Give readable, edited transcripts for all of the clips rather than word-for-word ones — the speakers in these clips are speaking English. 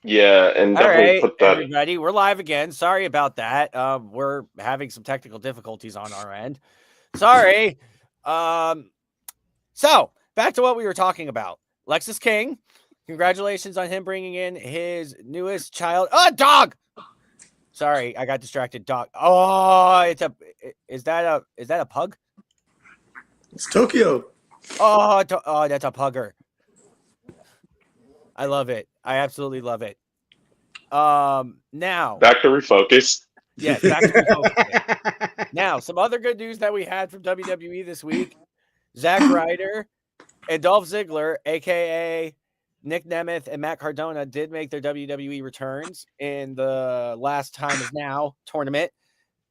Yeah, and All definitely right, put that. everybody, we're live again. Sorry about that. We're having some technical difficulties on our end. Sorry. Um, so back to what we were talking about. Lexus King, congratulations on him bringing in his newest child. Oh, dog. Sorry, I got distracted. Dog. Oh, is that a pug? It's Tokyo. Oh, that's a pugger. I love it. I absolutely love it. Now, Back to refocus. yes, back to refocusing. Now, some other good news that we had from WWE this week: Zack Ryder and Dolph Ziggler, aka Nick Nemeth and Matt Cardona, did make their WWE returns in the Last Time Is Now tournament.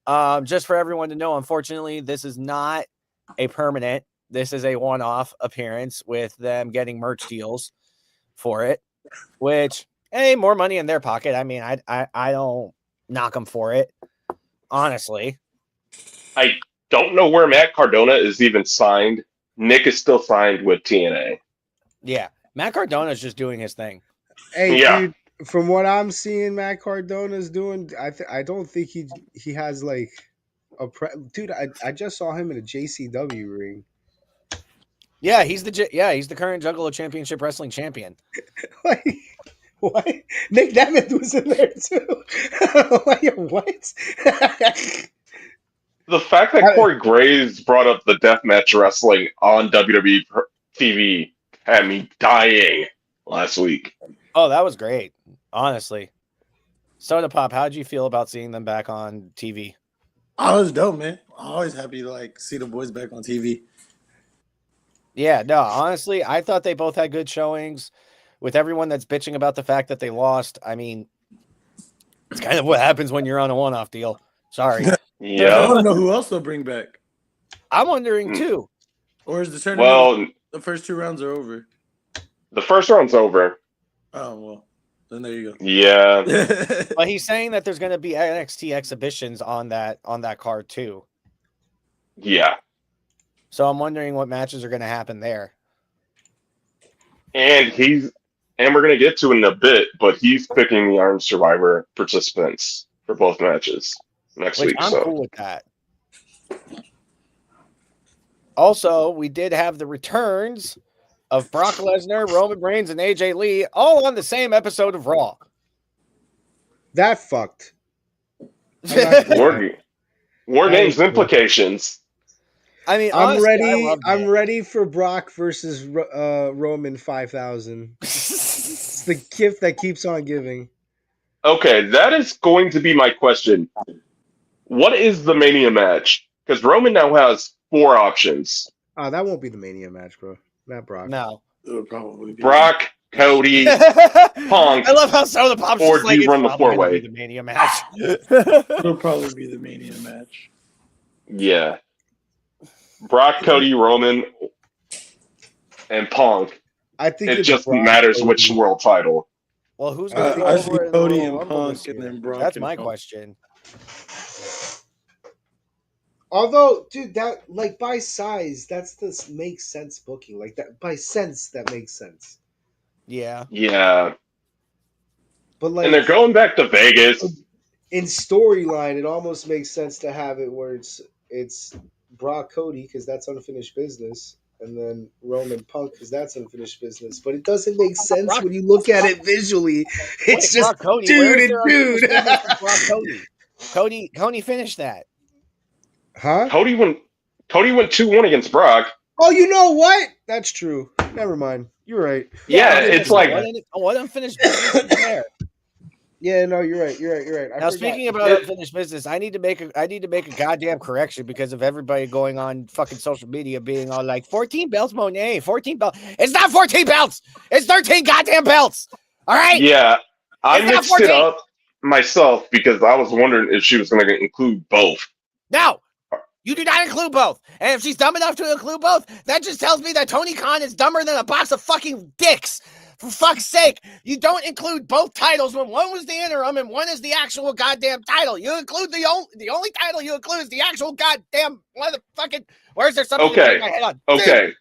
Just for everyone to know, unfortunately, this is not a permanent. This is a one-off appearance with them getting merch deals for it, which, hey, more money in their pocket. I mean, I don't knock them for it, honestly. I don't know where Matt Cardona is even signed. Nick is still signed with TNA. Yeah, Matt Cardona is just doing his thing. Hey, Yeah. dude. From what I'm seeing, Matt Cardona's doing. I don't think he has like dude. I just saw him in a JCW ring. Yeah, he's the current Juggalo Championship Wrestling champion. Like, what? Nick Nemeth was in there too. Like, what? The fact that Corey Graves brought up the deathmatch wrestling on WWE TV had me dying last week. Oh, that was great. Honestly. Sodapop, how'd you feel about seeing them back on TV? Oh, it's dope, man. I'm always happy to like see the boys back on TV. Yeah, no, honestly, I thought they both had good showings. With everyone that's bitching about the fact that they lost, I mean, it's kind of what happens when you're on a one-off deal. Sorry. I Yeah. don't know who else they'll bring back. I'm wondering too. Or is the tournament Well, the first 2 rounds are over? the first round's over. Oh well. Then there you go. Yeah. But he's saying that there's going to be NXT exhibitions on that card too. Yeah. So I'm wondering what matches are going to happen there. And we're gonna get to it in a bit, but he's picking the Iron Survivor participants for both matches next Which week. I'm So cool with that. Also, we did have the returns of Brock Lesnar, Roman Reigns, and AJ Lee all on the same episode of Raw. That fucked. War Games implications. I mean, I'm honestly, ready. I'm it. ready for Brock versus Roman 5000. It's the gift that keeps on giving. Okay, that is going to be my question. What is the Mania match? Because Roman now has 4 options. That won't be the Mania match, bro. Not Brock. No. It'll probably be Brock, Cody, Punk. I love how Soda Pop's Or just do like, you it's run the probably gonna 4-way? be the Mania match. It'll probably be the Mania match. Yeah. Brock, Cody, Roman, and Punk. I think It it's just Brock, matters Cody. which world title. Well, who's going to go I see over in Cody the and Royal Rumble Punk this and year? then Brock That's and my Punk. question. Although, dude, that like by size, that's the makes sense booking. Like that by sense, that makes sense. Yeah. Yeah. But like, And they're going back to Vegas. in storyline, it almost makes sense to have it where it's Brock Cody because that's unfinished business, and then Roman Punk because that's unfinished business. But it doesn't make sense Brock- when you look at it visually. It's just Brock Cody. dude Where is and there dude. unfinished business with Brock Cody? Cody finished that. Huh? Cody went 2-1 against Brock. Oh, you know what? That's true. Never mind. You're right. Yeah, okay, it's so like what unfinished business is there? Yeah, no, you're right. You're right. I Now, forgot. speaking about unfinished business, I need to make a goddamn correction because of everybody going on fucking social media being all like 14 belts, Monet, 14 belts. It's not 14 belts. It's 13 goddamn belts. All right. Yeah, I It's not mixed it 14. up myself because I was wondering if she was going to include both. No, you do not include both. And if she's dumb enough to include both, that just tells me that Tony Khan is dumber than a box of fucking dicks. For fuck's sake, you don't include both titles when one was the interim and one is the actual goddamn title. You include the only title you include is the actual goddamn motherfucking. Where's there something to Okay. put my head on? Okay.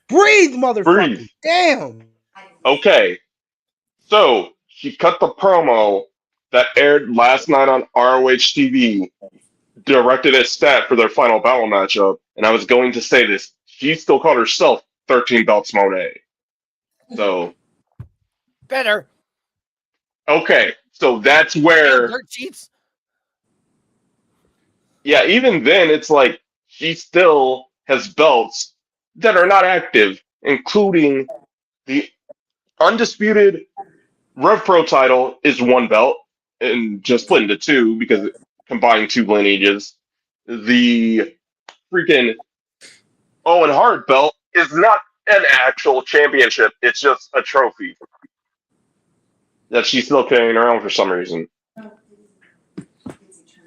Breathe, motherfucker. Breathe. Damn. Okay. So she cut the promo that aired last night on ROH TV, directed at Stat for their final battle matchup. And I was going to say this. She still called herself 13 Belts Monet. So, Better. okay. So that's Damn where, dirt sheets. yeah, even then, it's like she still has belts that are not active, including the undisputed Rev Pro title is one belt and just split into two because it combined two lineages. The freaking Owen Hart belt is not an actual championship. It's just a trophy that she's still carrying around for some reason. And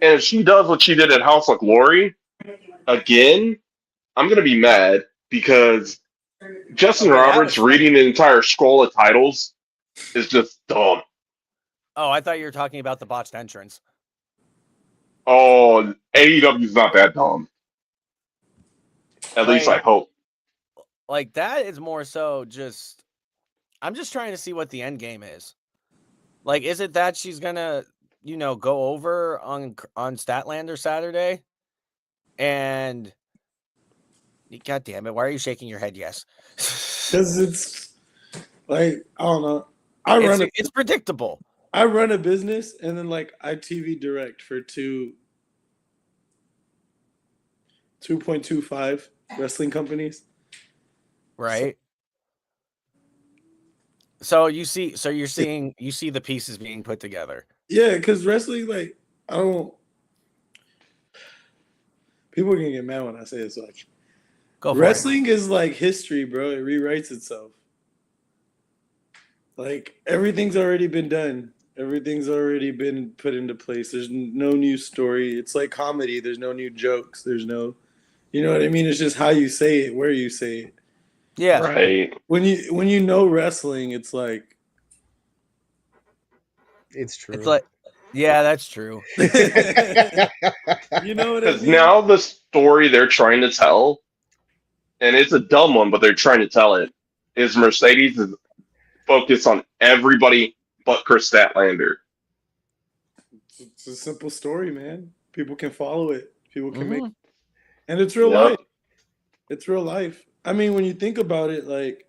if she does what she did at House of Glory again, I'm going to be mad because Justin Okay, that Roberts was funny. reading an entire scroll of titles is just dumb. Oh, I thought you were talking about the botched entrance. Oh, AEW's not that dumb. At least I hope. Like that is more so just. I'm just trying to see what the end game is. Like, is it that she's gonna, go over on Statlander Saturday, and God damn it, why are you shaking your head? Yes, Because it's like, I don't know. it's predictable. I run a business, and then like I TV direct for 2.25 wrestling companies. Right. So you see the pieces being put together. Yeah, because wrestling, like, I don't. People are gonna get mad when I say this. Like, Go for wrestling is like history, bro. It rewrites itself. Like everything's already been done. Everything's already been put into place. There's no new story. It's like comedy. There's no new jokes. There's no, you know what I mean? It's just how you say it, where you say it. it. Yeah. Right. When you know wrestling, it's like It's true. It's like, yeah, that's true. you know what I Because mean? now the story they're trying to tell, and it's a dumb one, but they're trying to tell it, is Mercedes is focused on everybody but Chris Statlander. It's a simple story, man. People can follow it. People can make, Mhm. and it's real Yep. life. It's real life. I mean, when you think about it, like,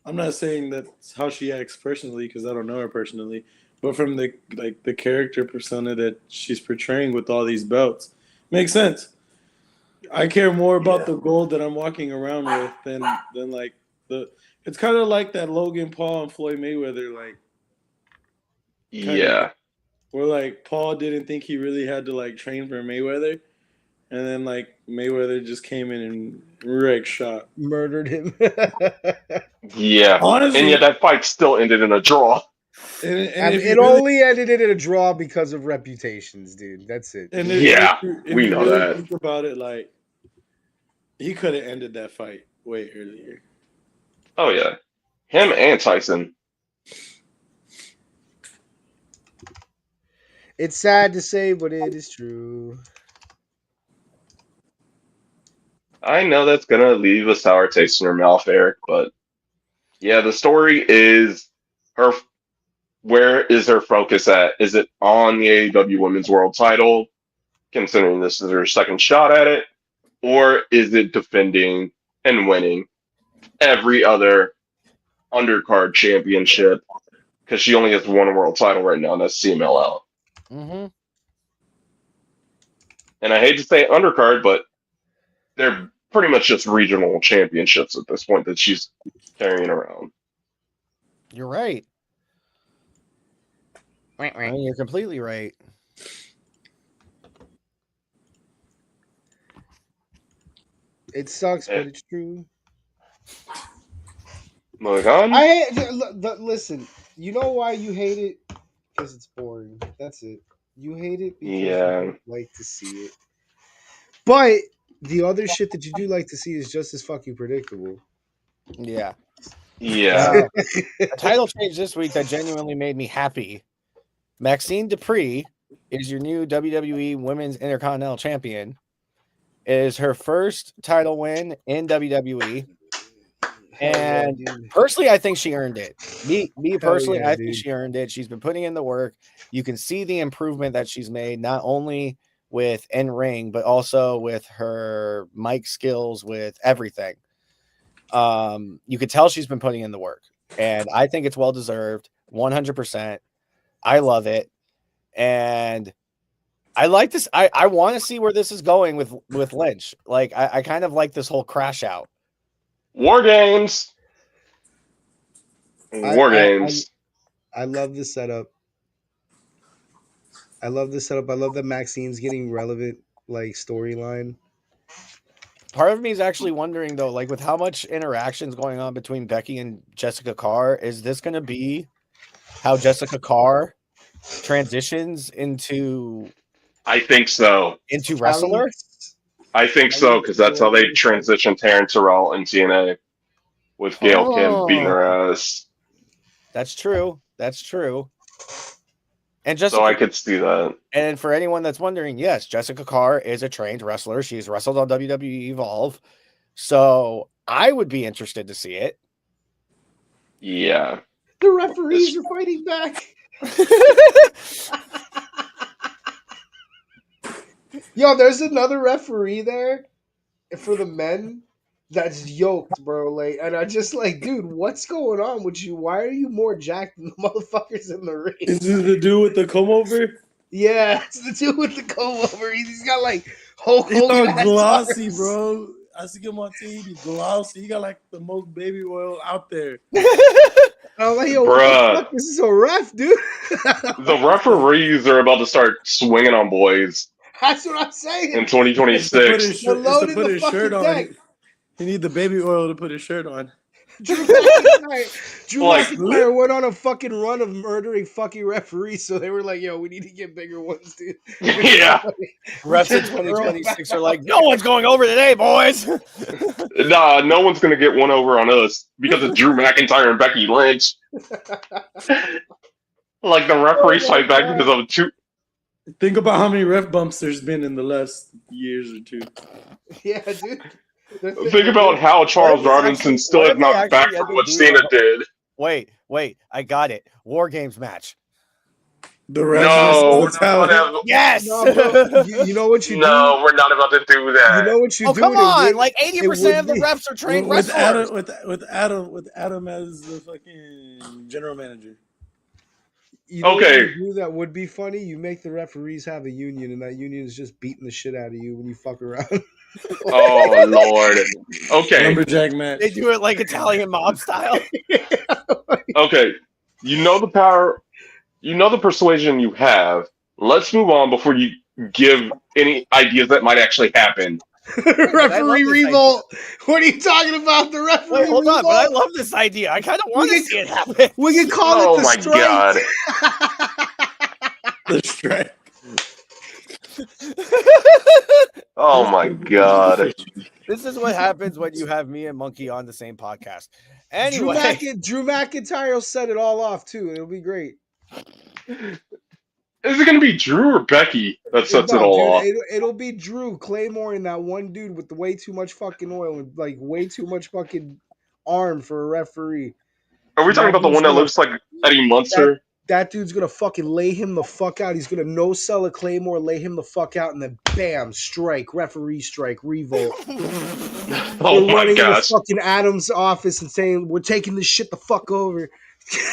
I'm not saying that's how she acts personally because I don't know her personally, but from the character persona that she's portraying with all these belts, makes sense. I care more about the gold that I'm walking around with than like the. It's kind of like that Logan Paul and Floyd Mayweather, like, Yeah. where like Paul didn't think he really had to like train for Mayweather, and then like Mayweather just came in and wrecked shop. Murdered him. Yeah. Honestly, And yet that fight still ended in a draw. and if It you really, only ended in a draw because of reputations, dude. That's it. and Yeah, if we you know really that. think about it, like, he could have ended that fight way earlier. Oh, yeah. Him and Tyson. It's sad to say, but it is true. I know that's going to leave a sour taste in her mouth, Eric, but yeah, the story is her. Where is her focus at? Is it on the AEW Women's World title, considering this is her second shot at it? Or is it defending and winning every other undercard championship? Because she only has one world title right now, and that's CMLL. Mm-hmm. And I hate to say undercard, but they're pretty much just regional championships at this point that she's carrying around. You're right. I mean, you're completely right. It sucks, but it's true. Moving on. Listen. You know why you hate it? Because it's boring. That's it. You hate it because you Yeah. don't like to see it. But the other shit that you do like to see is just as fucking predictable. Yeah. Yeah. A title change this week that genuinely made me happy. Maxine Dupree is your new WWE Women's Intercontinental Champion. It is her first title win in WWE. And yeah, dude. personally, I think she earned it. Me personally, yeah, I think dude. she earned it. She's been putting in the work. You can see the improvement that she's made, not only with in ring, but also with her mic skills, with everything. You could tell she's been putting in the work, and I think it's well deserved, 100%. I love it, and I like this. I want to see where this is going with Lynch. Like, I kind of like this whole crash out. War games. War games. I love the setup. I love the setup. I love that Maxine's getting relevant like storyline. Part of me is actually wondering though, like with how much interactions going on between Becky and Jessica Carr, is this going to be how Jessica Carr transitions into I think so. wrestler? I think so because that's how they transitioned Taryn Terrell in TNA with Gail Kim beating her ass. That's true. That's true. And So Jessica, I could see that. and for anyone that's wondering, yes, Jessica Carr is a trained wrestler. She's wrestled on WWE Evolve. So I would be interested to see it. Yeah. The referees are fighting back. Yo, there's another referee there for the men that's yoked, bro. Like, and I just like, dude, what's going on with you? Why are you more jacked than the motherfuckers in the ring? Is this the dude with the comb over? Yeah, it's the dude with the comb over. He's got like Hulk He's Hogan all glossy, arms. bro. I see him on TV. He's glossy. He got like the most baby oil out there. I'm like, yo, what Bruh. the fuck? This is a ref, dude. The referees are about to start swinging on boys That's what I'm saying. in 2026. They're loading the shirt fucking on. deck. He need the baby oil to put his shirt on. Drew McIntyre, Like- McIntyre went on a fucking run of murdering fucking referees, so they were like, yo, we need to get bigger ones, dude. Yeah. Refs in 2026 are like, no one's going over today, boys. Nah, no one's gonna get one over on us because of Drew McIntyre and Becky Lynch. Like the referees fight back because of two. Think about how many ref bumps there's been in the last years or two. Yeah, dude. Think about how Charles Robinson still has not back from what Cena did. Wait, I got it. War Games match. The ref No, just tell him. Yes. No, bro, you know what you do? no, we're not about to do that. You know what you Oh, do? come It on. would- Like it 80% of would the be- refs are trained with wrestlers. Adam as the fucking general manager. You know Okay. what you do that would be funny? You make the referees have a union, and that union is just beating the shit out of you when you fuck around. Oh Lord. Okay. Lumberjack match. They do it like Italian mob style. Okay. You know the power. You know the persuasion you have. Let's move on before you give any ideas that might actually happen. Referee this revolt. What are you talking about? The referee Wait, hold on. revolt? But I love this idea. I kind of want to can- see it happen. We can call Oh it the my strike. God. The strike. Oh my God. This is what happens when you have me and Monkey on the same podcast. Anyway, Drew McIntyre will set it all off too. It'll be great. Is it going to be Drew or Becky that sets it No, all dude, off? It'll be Drew Claymore and that one dude with the way too much fucking oil and like way too much fucking arm for a referee. Are we talking about the one that looks like Eddie Munster? That dude's gonna fucking lay him the fuck out. He's gonna no sell a Claymore, lay him the fuck out, and then bam, strike, referee strike, revolt. Oh my running gosh. into fucking Adam's office and saying we're taking this shit the fuck over.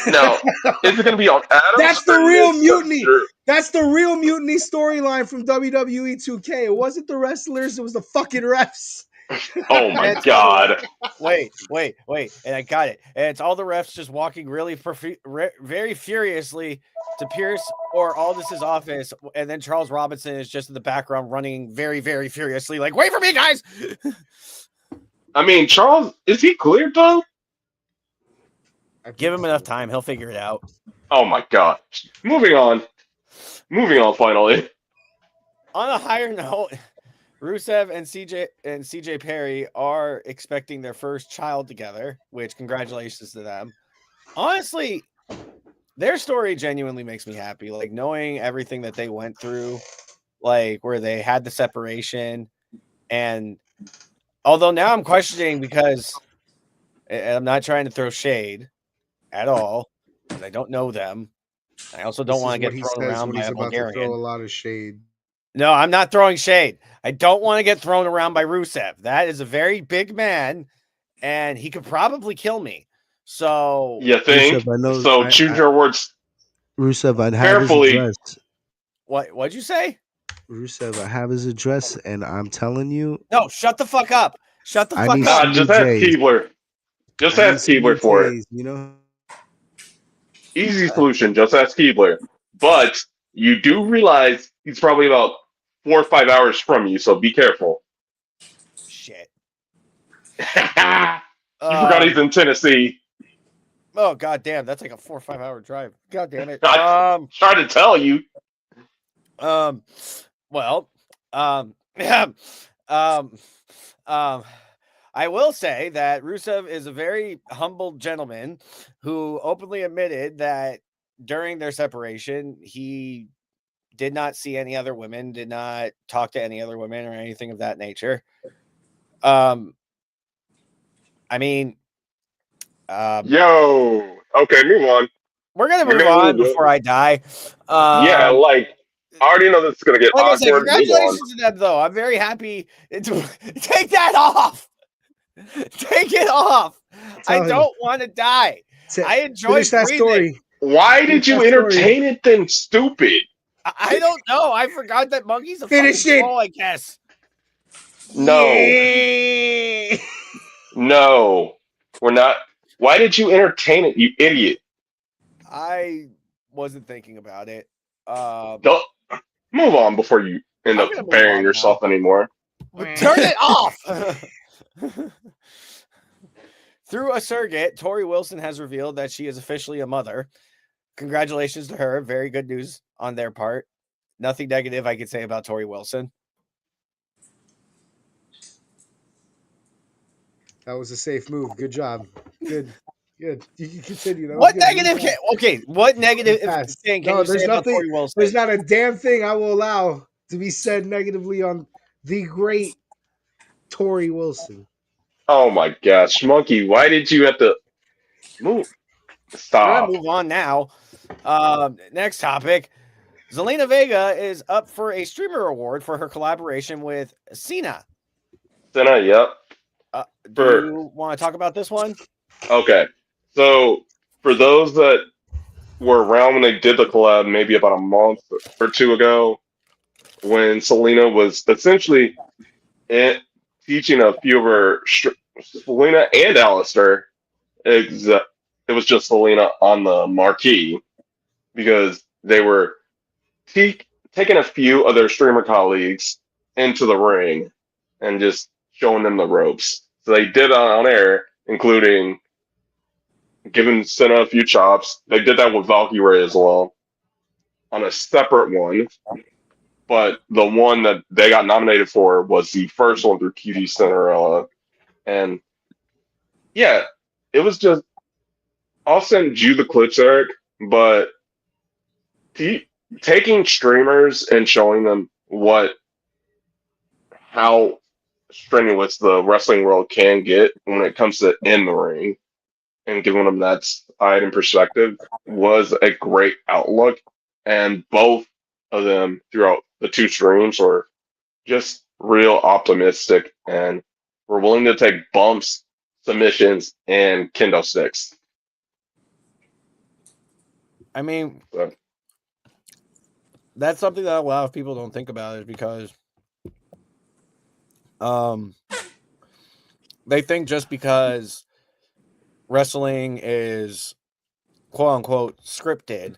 No. Is it going to be on Adam? That's the real mutiny. That's the real mutiny storyline from WWE 2K. It wasn't the wrestlers, it was the fucking refs. Oh my God. wait, and I got it. And it's all the refs just walking really very furiously to Pierce or Aldis's office, and then Charles Robinson is just in the background running very, very furiously, like, wait for me, guys. I mean, Charles, is he cleared though? Give him enough time, he'll figure it out. Oh my God. Moving on, finally. On a higher note, Rusev and CJ Perry are expecting their first child together, which congratulations to them. Honestly, their story genuinely makes me happy. Like knowing everything that they went through, like where they had the separation. And although now I'm questioning because And I'm not trying to throw shade at all, because I don't know them. I also don't This want is to what get he thrown says around when by he's a about to throw Bulgarian. a lot of shade. No, I'm not throwing shade. I don't want to get thrown around by Rusev. That is a very big man, and he could probably kill me. So You think? Rusev, I know. So choose your words Rusev, I have his carefully. address. what'd you say? Rusev, I have his address, and I'm telling you, No, shut the fuck up. Shut the I fuck need up. some Just new ask J's. Keebler. Just I need ask some new Keebler for it. J's. You know, Easy solution. Just ask Keebler. But you do realize he's probably about 4 or 5 hours from you, so be careful. Shit. You forgot he's in Tennessee. Oh god damn, that's like a 4 or 5 hour drive. God damn it. I tried to tell you. Well, I will say that Rusev is a very humble gentleman who openly admitted that during their separation, he did not see any other women, did not talk to any other women or anything of that nature. I mean, Yo. Okay, move on. we're gonna We're move gonna on move before I die. Yeah, like I already know this is gonna get Like I said, awkward. Move on. congratulations to them, though. I'm very happy. Take that off. Take it off. I Tell him. don't want to die. I enjoy Finish that breathing. story. Why did you That story. entertain it then, stupid? I don't know. I forgot that monkey's a Finish fucking it. troll, I guess. No. Yeah. No. We're not. Why did you entertain it, you idiot? I wasn't thinking about it. Don't move on before you end I'm up gonna move burying on yourself anymore. Turn it off. Through a surrogate, Tori Wilson has revealed that she is officially a mother. Congratulations to her. Very good news on their part. Nothing negative I could say about Tori Wilson. That was a safe move. Good job. Good. Good. You can continue. That was What good. negative? What negative Pass. thing can No, you say there's about nothing. Tori Wilson? There's not a damn thing I will allow to be said negatively on the great Tori Wilson. Oh my gosh, Monkey, why did you have to move? We're Stop. gonna move on now. Next topic. Zelina Vega is up for a streamer award for her collaboration with Cena. Senna, yep. Do you want to talk about this one? Okay. So for those that were around when they did the collab, maybe about a month or two ago, when Selena was essentially teaching a few of her, Selena and Alistair, it was just Selena on the marquee because they were taking a few of their streamer colleagues into the ring and just showing them the ropes. So they did on air, including giving Senna a few chops. They did that with Valkyrie as well on a separate one. But the one that they got nominated for was the first one through QT Cinderella. And yeah, it was just, I'll send you the clips, Eric, but taking streamers and showing them how strenuous the wrestling world can get when it comes to in the ring and giving them that side and perspective was a great outlook. And both of them throughout the two streams were just real optimistic and were willing to take bumps, submissions, and kendo sticks. I mean, So, that's something that a lot of people don't think about is because they think just because wrestling is quote unquote scripted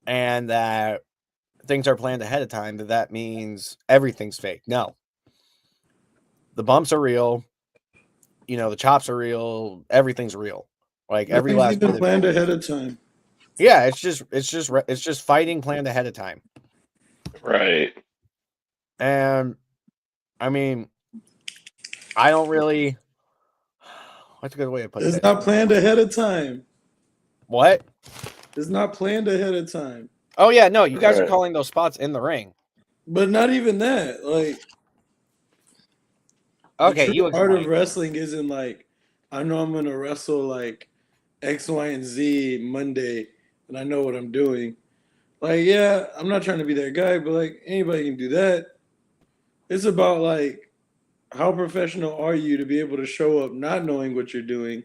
and that things are planned ahead of time, that means everything's fake. No. The bumps are real. The chops are real. Everything's real. Like every Nothing's last even bit planned of it. ahead of time. Yeah, it's just fighting planned ahead of time. right. And I mean, I don't really. What's a good way to put It's this? not planned ahead of time. What? It's not planned ahead of time. Oh yeah, no, you guys are Right. calling those spots in the ring. But not even that. Like, Okay, the you true art of explain. wrestling isn't like I know I'm gonna wrestle like X, Y, and Z Monday, and I know what I'm doing. Like, yeah, I'm not trying to be that guy, but like anybody can do that. It's about like how professional are you to be able to show up not knowing what you're doing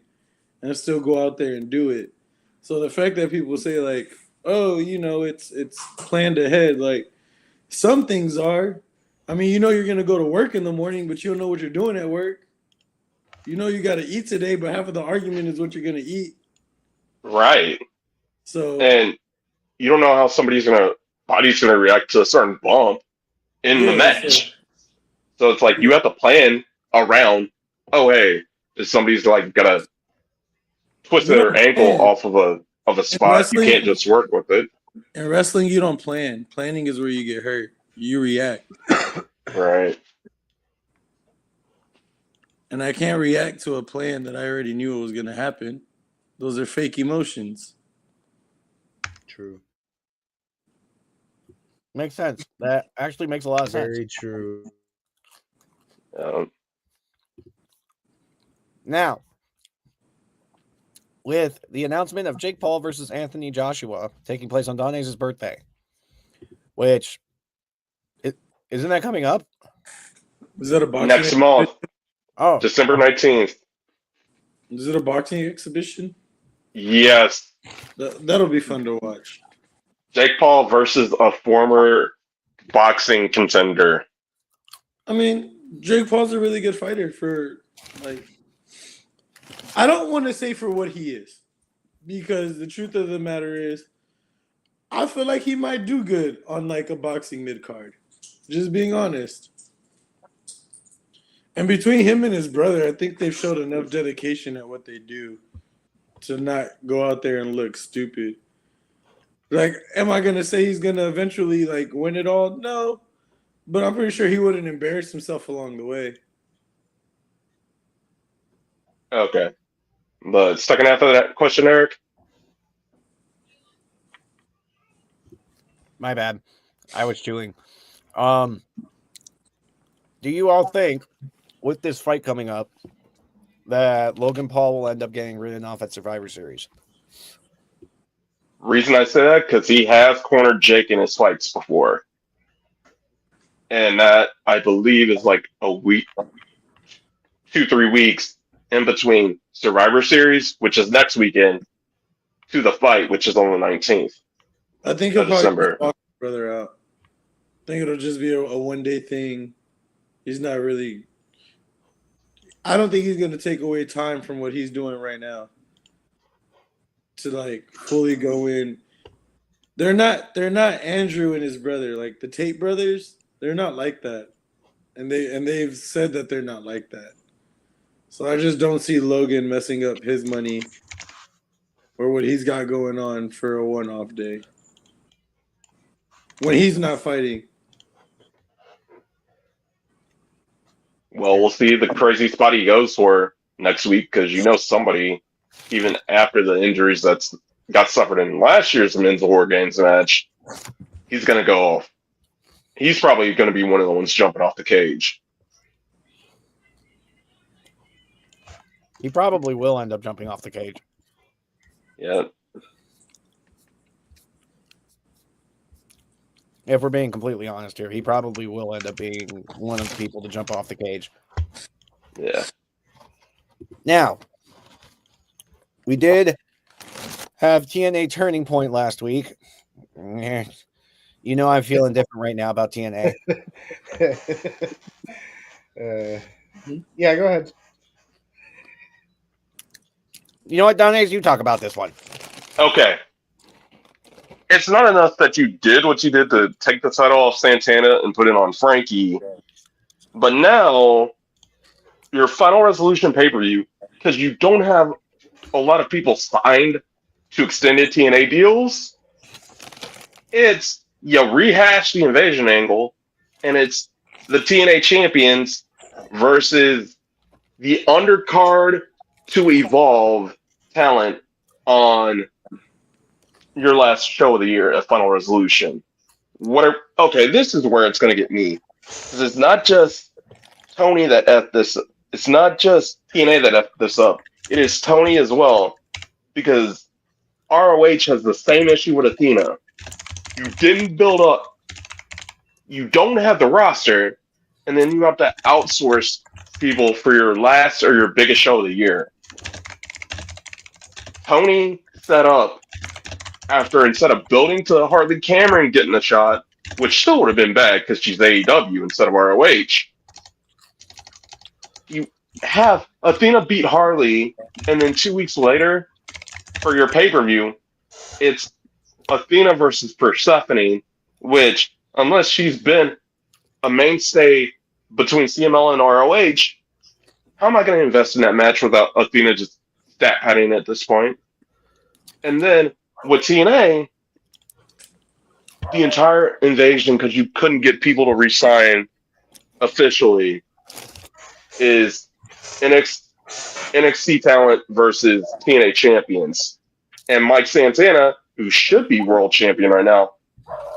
and still go out there and do it. So the fact that people say like, oh, it's planned ahead, like some things are. I mean, you're gonna go to work in the morning, but you don't know what you're doing at work. You got to eat today, but half of the argument is what you're gonna eat. Right. So And you don't know how body's gonna react to a certain bump in the yeah, so match. So it's like you have to plan around, oh hey, if somebody's like gonna twist you their don't ankle plan. off of a In spot, you can't wrestling, just work with it. in wrestling, you don't plan. Planning is where you get hurt. You react, Right. and I can't react to a plan that I already knew it was gonna happen. Those are fake emotions. True. Makes sense. That actually makes a lot of sense. Very true. Um, Now, with the announcement of Jake Paul versus Anthony Joshua taking place on Donnie's birthday, which isn't that coming up? Is that a boxing? next month, Oh, December 19th. Is it a boxing exhibition? Yes. That'll be fun to watch. Jake Paul versus a former boxing contender. I mean, Jake Paul's a really good fighter for like. I don't want to say for what he is, because the truth of the matter is, I feel like he might do good on like a boxing mid card. Just being honest. And between him and his brother, I think they've showed enough dedication at what they do to not go out there and look stupid. Like, am I gonna say he's gonna eventually like win it all? No, but I'm pretty sure he wouldn't embarrass himself along the way. Okay. The second half of that question, Eric? my bad. I was chewing. Do you all think with this fight coming up that Logan Paul will end up getting written off at Survivor Series? Reason I say that, because he has cornered Jake in his fights before. And that, I believe, is like a week, 2, 3 weeks in between Survivor Series, which is next weekend, to the fight, which is on the 19th I think he'll of probably December. just walk his brother out. I think it'll just be a 1 day thing. He's not really. I don't think he's gonna take away time from what he's doing right now to like fully go in. They're not Andrew and his brother, like the Tate brothers. They're not like that, and they've said that they're not like that. So I just don't see Logan messing up his money or what he's got going on for a one-off day when he's not fighting. Well, we'll see the crazy spot he goes for next week, because somebody, even after the injuries that's got suffered in last year's men's War Games match, he's going to go off. He's probably going to be one of the ones jumping off the cage. He probably will end up jumping off the cage. Yeah. If we're being completely honest here, he probably will end up being one of the people to jump off the cage. Yeah. Now, we did have TNA Turning Point last week. You know I'm feeling different right now about TNA. Yeah, go ahead. You know what, Donaze? You talk about this one. Okay. It's not enough that you did what you did to take the title off Santana and put it on Frankie, but now your Final Resolution pay-per-view, because you don't have a lot of people signed to extended TNA deals, it's you rehash the invasion angle, and it's the TNA champions versus the undercard to evolve talent on your last show of the year at Final Resolution. Okay, this is where it's going to get me. Because it's not just Tony that effed it's not just TNA that effed this up. It is Tony as well, because ROH has the same issue with Athena. You didn't build up. You don't have the roster, and then you have to outsource people for your last or your biggest show of the year. Tony set up after, instead of building to Harley Cameron getting a shot, which still would have been bad because she's AEW instead of ROH. You have Athena beat Harley, and then 2 weeks later, for your pay-per-view, it's Athena versus Persephone, which, unless she's been a mainstay between CML and ROH, how am I going to invest in that match without Athena just stat padding at this point? And then with TNA, the entire invasion, because you couldn't get people to resign officially, is NXT talent versus TNA champions. And Mike Santana, who should be world champion right now,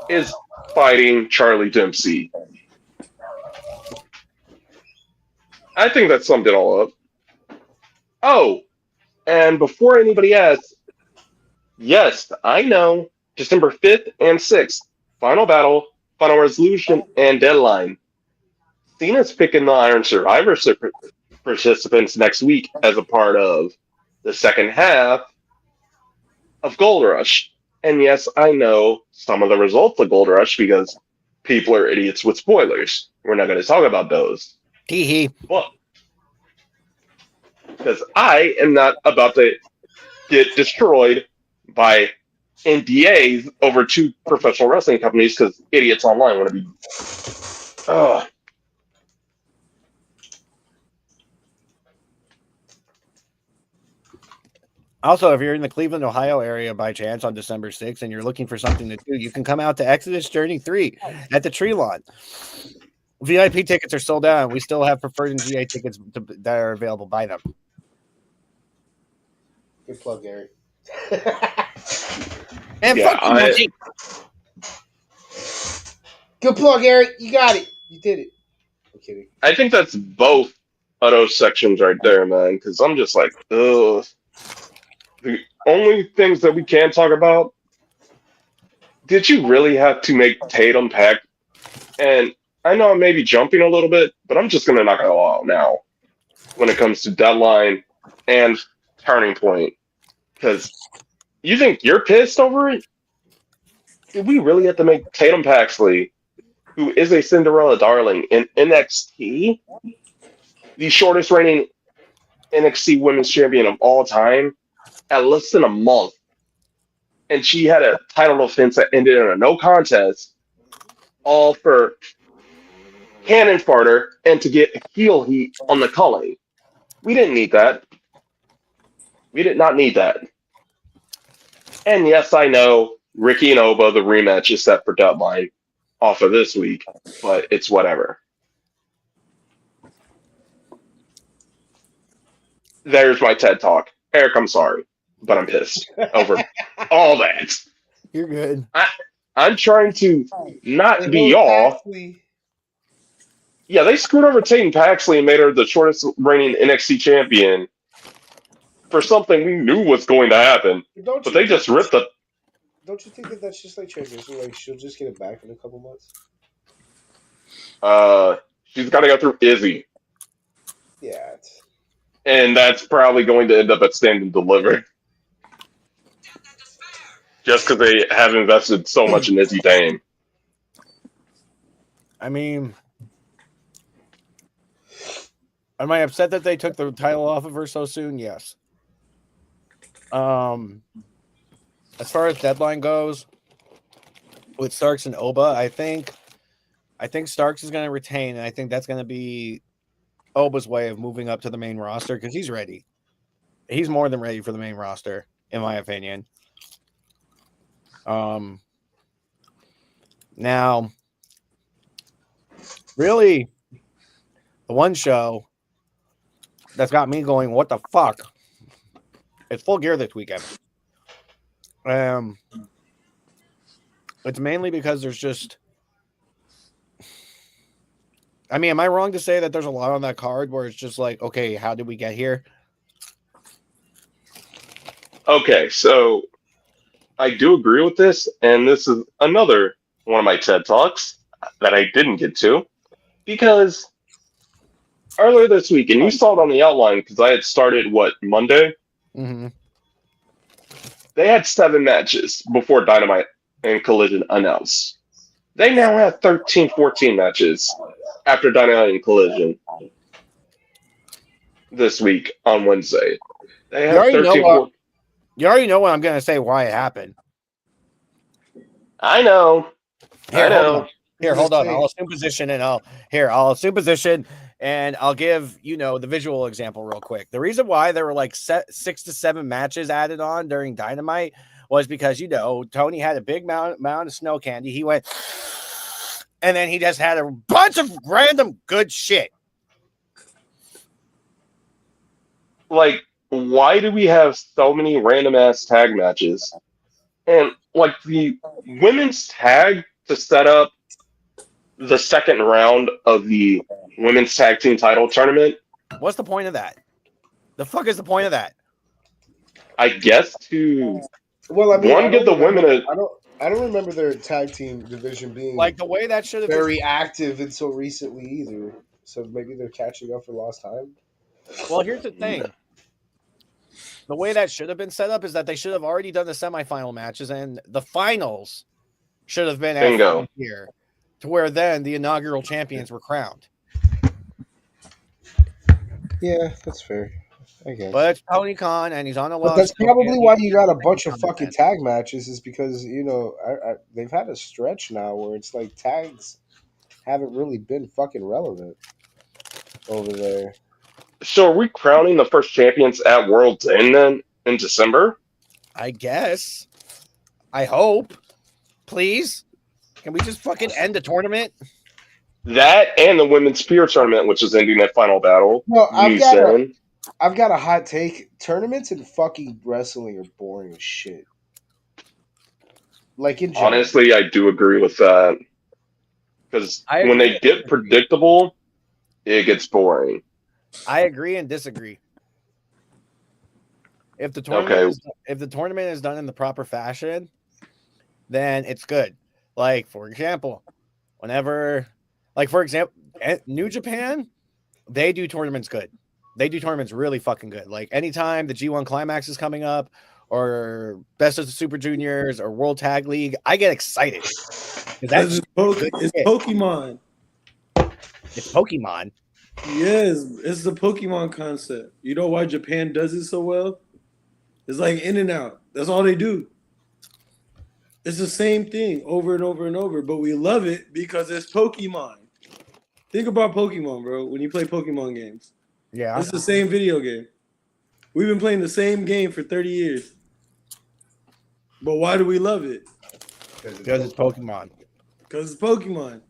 is fighting Charlie Dempsey. I think that summed it all up. Oh, and before anybody asks, yes, I know, December 5th and 6th, Final Battle, Final Resolution, and Deadline. Cena's picking the Iron Survivor participants next week as a part of the second half of Gold Rush. And yes, I know some of the results of Gold Rush because people are idiots with spoilers. We're not going to talk about those. Hee hee. But because I am not about to get destroyed by NDAs over two professional wrestling companies because idiots online want to be. Ugh. Also, if you're in the Cleveland, Ohio area by chance on December 6th and you're looking for something to do, you can come out to Exodus Journey 3 at the Tree Lawn. VIP tickets are sold out, and we still have preferred and GA tickets that are available by them. Good plug, Gary. And Yeah, fuck you, Monkey. Good plug, Eric. You got it. You did it. I'm kidding. I think that's both of those sections right there, man, because I'm just like, ugh. The only things that we can talk about, did you really have to make Tatum pack? And I know I may be jumping a little bit, but I'm just going to knock it all out now when it comes to Deadline and Turning Point. Because you think you're pissed over it? Did we really have to make Tatum Paxley, who is a Cinderella darling in NXT, the shortest reigning NXT Women's Champion of all time, at less than a month? And she had a title offense that ended in a no contest, all for cannon farter and to get heel heat on the culling. We didn't need that. We did not need that. And yes, I know Ricky and Oba, the rematch is set for Deadline off of this week, but it's whatever. There's my TED Talk. Eric, I'm sorry, but I'm pissed over all that. You're good. I'm trying to not Hey, be Will y'all. Paxley. Yeah, they screwed over Tatum Paxley and made her the shortest reigning NXT champion for something we knew was going to happen. Don't But you they just ripped the. Don't you think that that's just like transition? Like she'll just get it back in a couple months. She's got to go through Izzy, Yeah. and that's probably going to end up at Stand and Deliver. Just because they have invested so much in Izzy Dane. I mean, am I upset that they took the title off of her so soon? Yes. As far as Deadline goes, with Starks and Oba, I think Starks is going to retain, and I think that's going to be Oba's way of moving up to the main roster because he's ready. He's more than ready for the main roster, in my opinion. Now, really, the one show that's got me going, what the fuck? It's Full Gear this weekend. It's mainly because there's just I mean, am I wrong to say that there's a lot on that card where it's just like, okay, how did we get here? Okay, so I do agree with this, and this is another one of my TED Talks that I didn't get to because earlier this week, and you saw it on the outline because I had started Monday. Mm-hmm. They had 7 matches before Dynamite and Collision announced. They now have 13, 14 matches after Dynamite and Collision this week on Wednesday. They You have already know 13, what 14. you already know what I'm gonna say. Why it happened? I know. Here, I hold on. know. Here, Just hold on. say- I'll assume position and I'll assume position and I'll give the visual example real quick. The reason why there were like 6 to 7 matches added on during Dynamite was because Tony had a big amount of snow candy. He went, and then he just had a bunch of random good shit. Like, why do we have so many random ass tag matches? And like the women's tag to set up the second round of the women's tag team title tournament, What's the point of that? The fuck is the point of that? I guess to Well, I mean, one give the women a I don't remember their tag team division being Like the way that should have been. very active until recently either. So maybe they're catching up for lost time. Well, here's the thing. The way that should have been set up is that they should have already done the semifinal matches and the finals should have been at Bingo. here, to where then the inaugural champions were crowned. Yeah, that's fair. I guess. But it's Tony Khan and he's on a But lot. that's probably why you got a bunch of fucking tag matches, is because they've had a stretch now where it's like tags haven't really been fucking relevant over there. So are we crowning the first champions at World's End then in December? I guess. I hope. Please. Can we just fucking end the tournament? That and the women's peer tournament, which is ending at Final Battle. No, New Zealand. I've got a hot take. Tournaments and fucking wrestling are boring as shit. Like in general. Honestly, I do agree with that. Because when they get predictable, it gets boring. I agree and disagree. If the tournament is done in the proper fashion, then it's good. Like for example, New Japan, they do tournaments good. They do tournaments really fucking good. Like anytime the G1 Climax is coming up, or Best of the Super Juniors, or World Tag League, I get excited. It's Pokemon. It's Pokemon. Yes, it's the Pokemon concept. You know why Japan does it so well? It's like in and out. That's all they do. It's the same thing over and over and over, but we love it because it's Pokemon. Think about Pokemon, bro. When you play Pokemon games, yeah, it's the same video game. We've been playing the same game for 30 years. But why do we love it? Because it's Pokemon. Because it's Pokemon.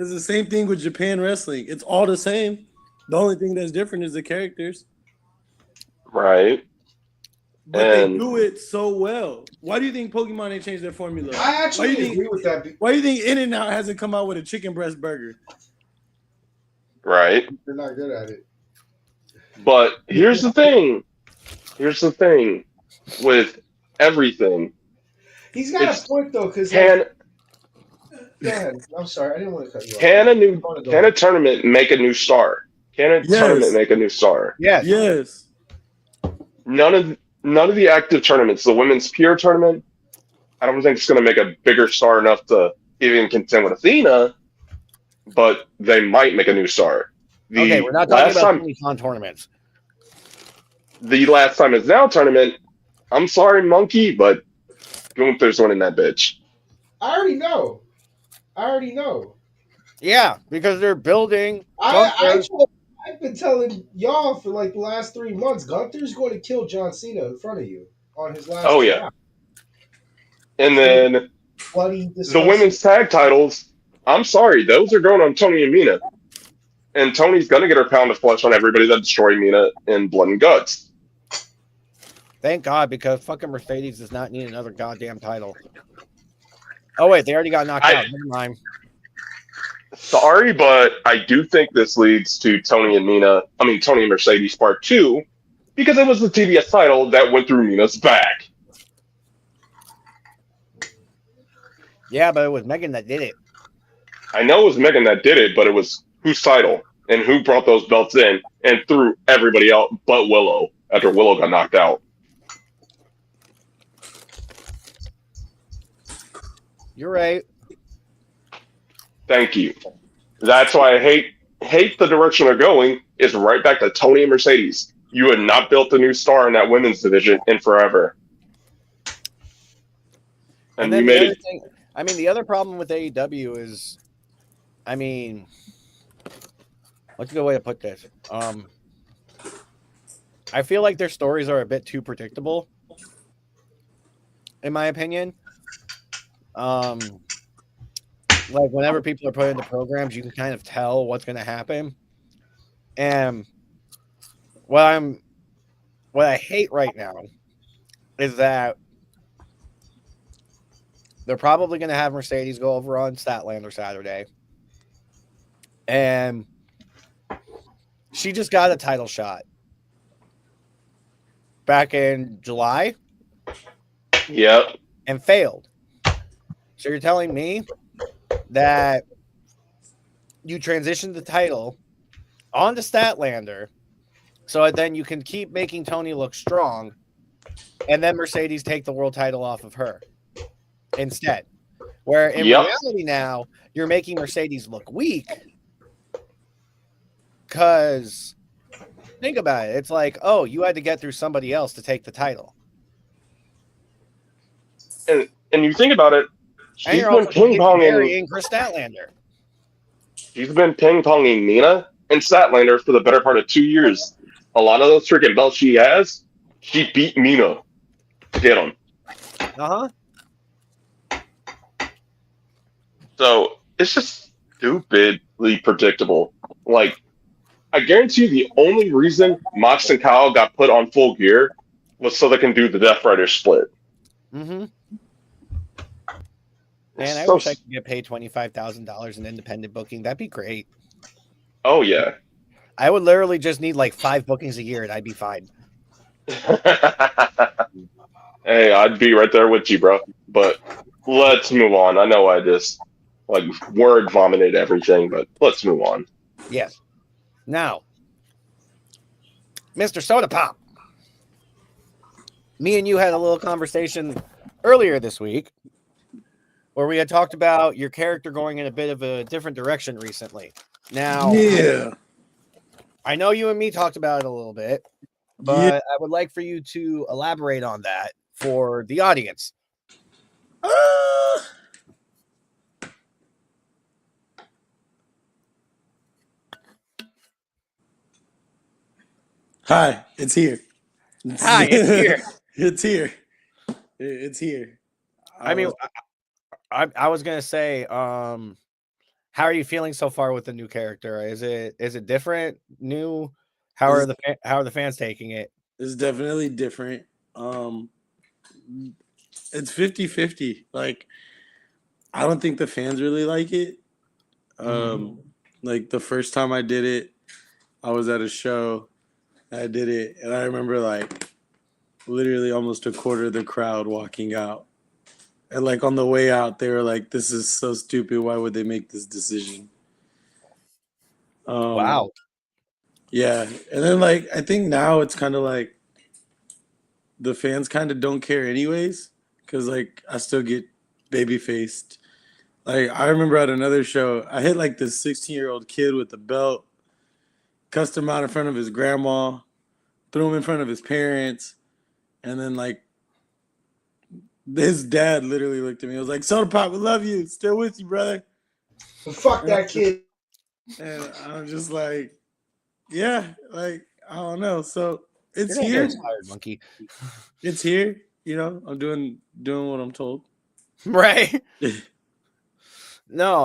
It's the same thing with Japan wrestling. It's all the same. The only thing that's different is the characters. Right. But they do it so well. Why do you think Pokemon ain't changed their formula? I actually agree with that. Why do you think In-N-Out hasn't come out with a chicken breast burger? Right. They're not good at it. But here's the thing. With everything. He's got a point though, because go ahead. I'm sorry, I didn't want to cut you off. Can a tournament make a new star? Can a tournament make a new star? Yes. Yes. None of the active tournaments, the women's peer tournament, I don't think it's going to make a bigger star enough to even contend with Athena, but they might make a new star. Okay, we're not talking about Pokemon tournaments. The Last Time Is Now tournament, I'm sorry, Monkey, but Gunther's winning that bitch. I already know. Yeah, because they're building. I've been telling y'all for like the last 3 months, Gunther's going to kill John Cena in front of you on his last. Oh yeah. And then the women's tag titles, I'm sorry, those are going on Tony and Mina. And Tony's going to get her pound of flesh on everybody that destroyed Mina in Blood and Guts. Thank God, because fucking Mercedes does not need another goddamn title. Oh, wait, they already got knocked out. Never mind. Sorry, but I do think this leads to Tony and Mercedes Part 2, because it was the TBS title that went through Mina's back. Yeah, but it was Megan that did it. I know it was Megan that did it, but it was whose title and who brought those belts in and threw everybody out but Willow after Willow got knocked out. You're right. Thank you. That's why I hate the direction they're going. Is right back to Tony and Mercedes. You had not built a new star in that women's division in forever, and then you the made other it. thing, I mean, the other problem with AEW is, I mean, what's a good way to put this? I feel like their stories are a bit too predictable, in my opinion. Like whenever people are put into programs, you can kind of tell what's going to happen. And what I hate right now is that they're probably going to have Mercedes go over on Statlander Saturday. And she just got a title shot back in July. Yep. And failed. So you're telling me that you transitioned the title onto Statlander so then you can keep making Tony look strong and then Mercedes take the world title off of her instead. Where in reality now, you're making Mercedes look weak because think about it. It's like, oh, you had to get through somebody else to take the title. And you think about it, And she's you're been also ping-ponging. Chris Statlander. She's been ping-ponging Nina and Statlander for the better part of 2 years. A lot of those freaking belts she has, she beat Nina to get them. Uh-huh. So it's just stupidly predictable. Like, I guarantee you the only reason Mox and Kyle got put on Full Gear was so they can do the Death Rider split. Mm-hmm. Man, I So, wish I could get paid $25,000 in independent booking. That'd be great. oh, yeah. I would literally just need like 5 bookings a year and I'd be fine. Hey, I'd be right there with you, bro. But let's move on. I know I just word vomited everything, but let's move on. Yes. Now, Mr. Sodapop, me and you had a little conversation earlier this week where we had talked about your character going in a bit of a different direction recently. Now, Yeah. I know you and me talked about it a little bit, but I would like for you to elaborate on that for the audience. Hi, it's here. Hi, it's here. It's here. It's here. I mean, I was gonna say, how are you feeling so far with the new character? Is it different, new? How are the fans taking it? It's definitely different. It's 50-50. Like, I don't think the fans really like it. Like the first time I did it, I was at a show. I did it, and I remember like literally almost a quarter of the crowd walking out. And like on the way out, they were like, "This is so stupid. Why would they make this decision?" Wow. Yeah, and then like I think now it's kind of like the fans kind of don't care anyways, because like I still get baby faced. Like I remember at another show, I hit like this 16-year-old kid with a belt, cussed him out in front of his grandma, threw him in front of his parents, and then like his dad literally looked at me. I was like, "Sodapop, we love you. Still with you, brother." Fuck that kid. And I'm just like, yeah, like I don't know. So it's You're here. inspired, monkey. It's here. You know, I'm doing what I'm told. Right. No,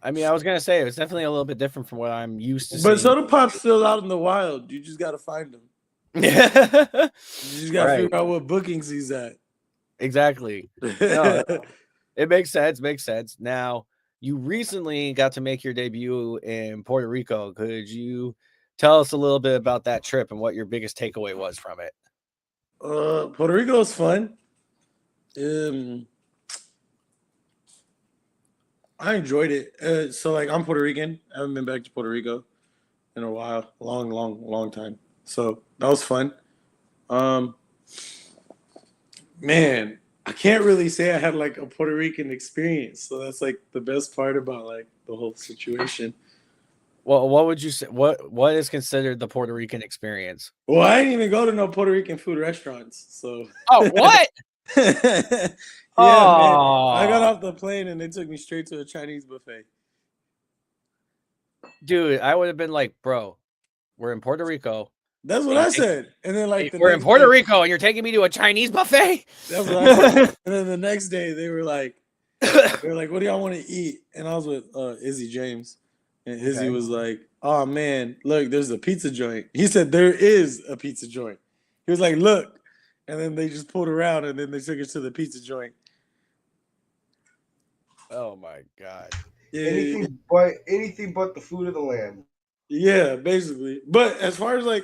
I mean, I was gonna say it was definitely a little bit different from what I'm used to. But seeing. Sodapop's still out in the wild. You just gotta find him. Yeah. You just gotta figure out what bookings he's at. Exactly. No, it makes sense. Makes sense. Now, you recently got to make your debut in Puerto Rico. Could you tell us a little bit about that trip and what your biggest takeaway was from it? Puerto Rico is fun. I enjoyed it. So like I'm Puerto Rican. I haven't been back to Puerto Rico in a while, long time. So that was fun. Um, man, I can't really say I had like a Puerto Rican experience. So that's like the best part about like the whole situation. Well, what would you say? What is considered the Puerto Rican experience? Well, I didn't even go to no Puerto Rican food restaurants. So Oh, what? yeah, man. I got Oh, off the plane and they took me straight to a Chinese buffet. dude, I would have been like, bro, we're in Puerto Rico. That's what I said. And then like the We're in next Puerto day, Rico, and you're taking me to a Chinese buffet. that's what I said. And then the next day they were like, what do y'all want to eat? And I was with Izzy James. And Izzy Okay. was like, oh man, look, there's a pizza joint. He said there is a pizza joint. He was like, look. And then they just pulled around and then they took us to the pizza joint. Oh my god. Yeah, Anything but the food of the land. yeah, basically. But as far as like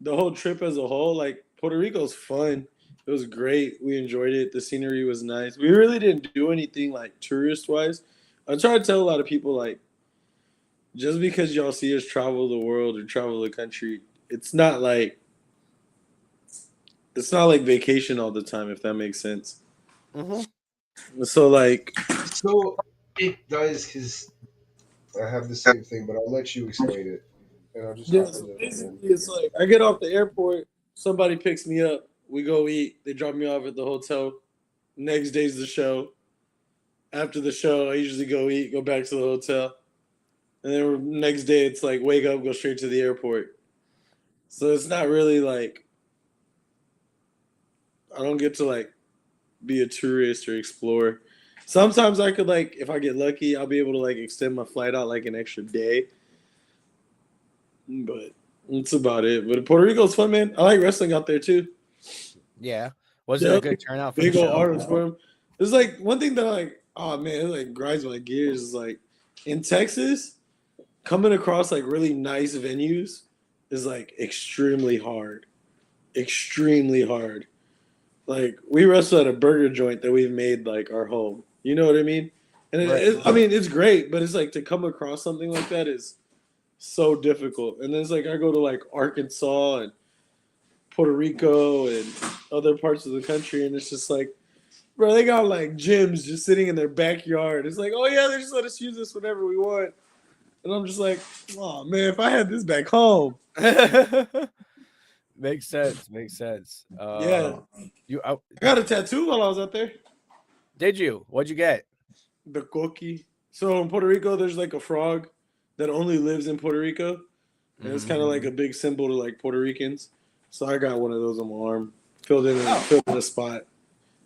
the whole trip as a whole, like Puerto Rico's fun. It was great. We enjoyed it. The scenery was nice. We really didn't do anything like tourist wise. I try to tell a lot of people like just because y'all see us travel the world or travel the country, it's not like vacation all the time, if that makes sense. Mm-hmm. So like So it does, because I have the same thing, but I'll let you explain it. And I'll just yeah, hop so into basically it's like I get off the airport, somebody picks me up, we go eat, they drop me off at the hotel. Next day's the show. After the show, I usually go eat, go back to the hotel. And then next day it's like wake up, go straight to the airport. So it's not really like I don't get to like be a tourist or explore. Sometimes I could like if I get lucky, I'll be able to like extend my flight out like an extra day. But that's about it. But Puerto Rico's fun, man. I like wrestling out there too. Yeah. Was it a good turnout for the Big old show? artists for them. There's like one thing that I like, oh man, it like grinds my gears is like in Texas, coming across like really nice venues is like extremely hard. Extremely hard. Like we wrestle at a burger joint that we've made like our home. You know what I mean? And Right. I mean it's great, but it's like to come across something like that is so difficult. And then it's like I go to like Arkansas and Puerto Rico and other parts of the country, and it's just like, bro, they got like gyms just sitting in their backyard. It's like, oh yeah, they just let us use this whenever we want. And I'm just like, oh man, if I had this back home. Makes sense. Makes sense. Yeah. I I got a tattoo while I was out there. Did you? What'd you get? The coqui. So in Puerto Rico, there's like a frog that only lives in Puerto Rico. And it's kind of like a big symbol to like Puerto Ricans. So I got one of those on my arm, filled in a spot.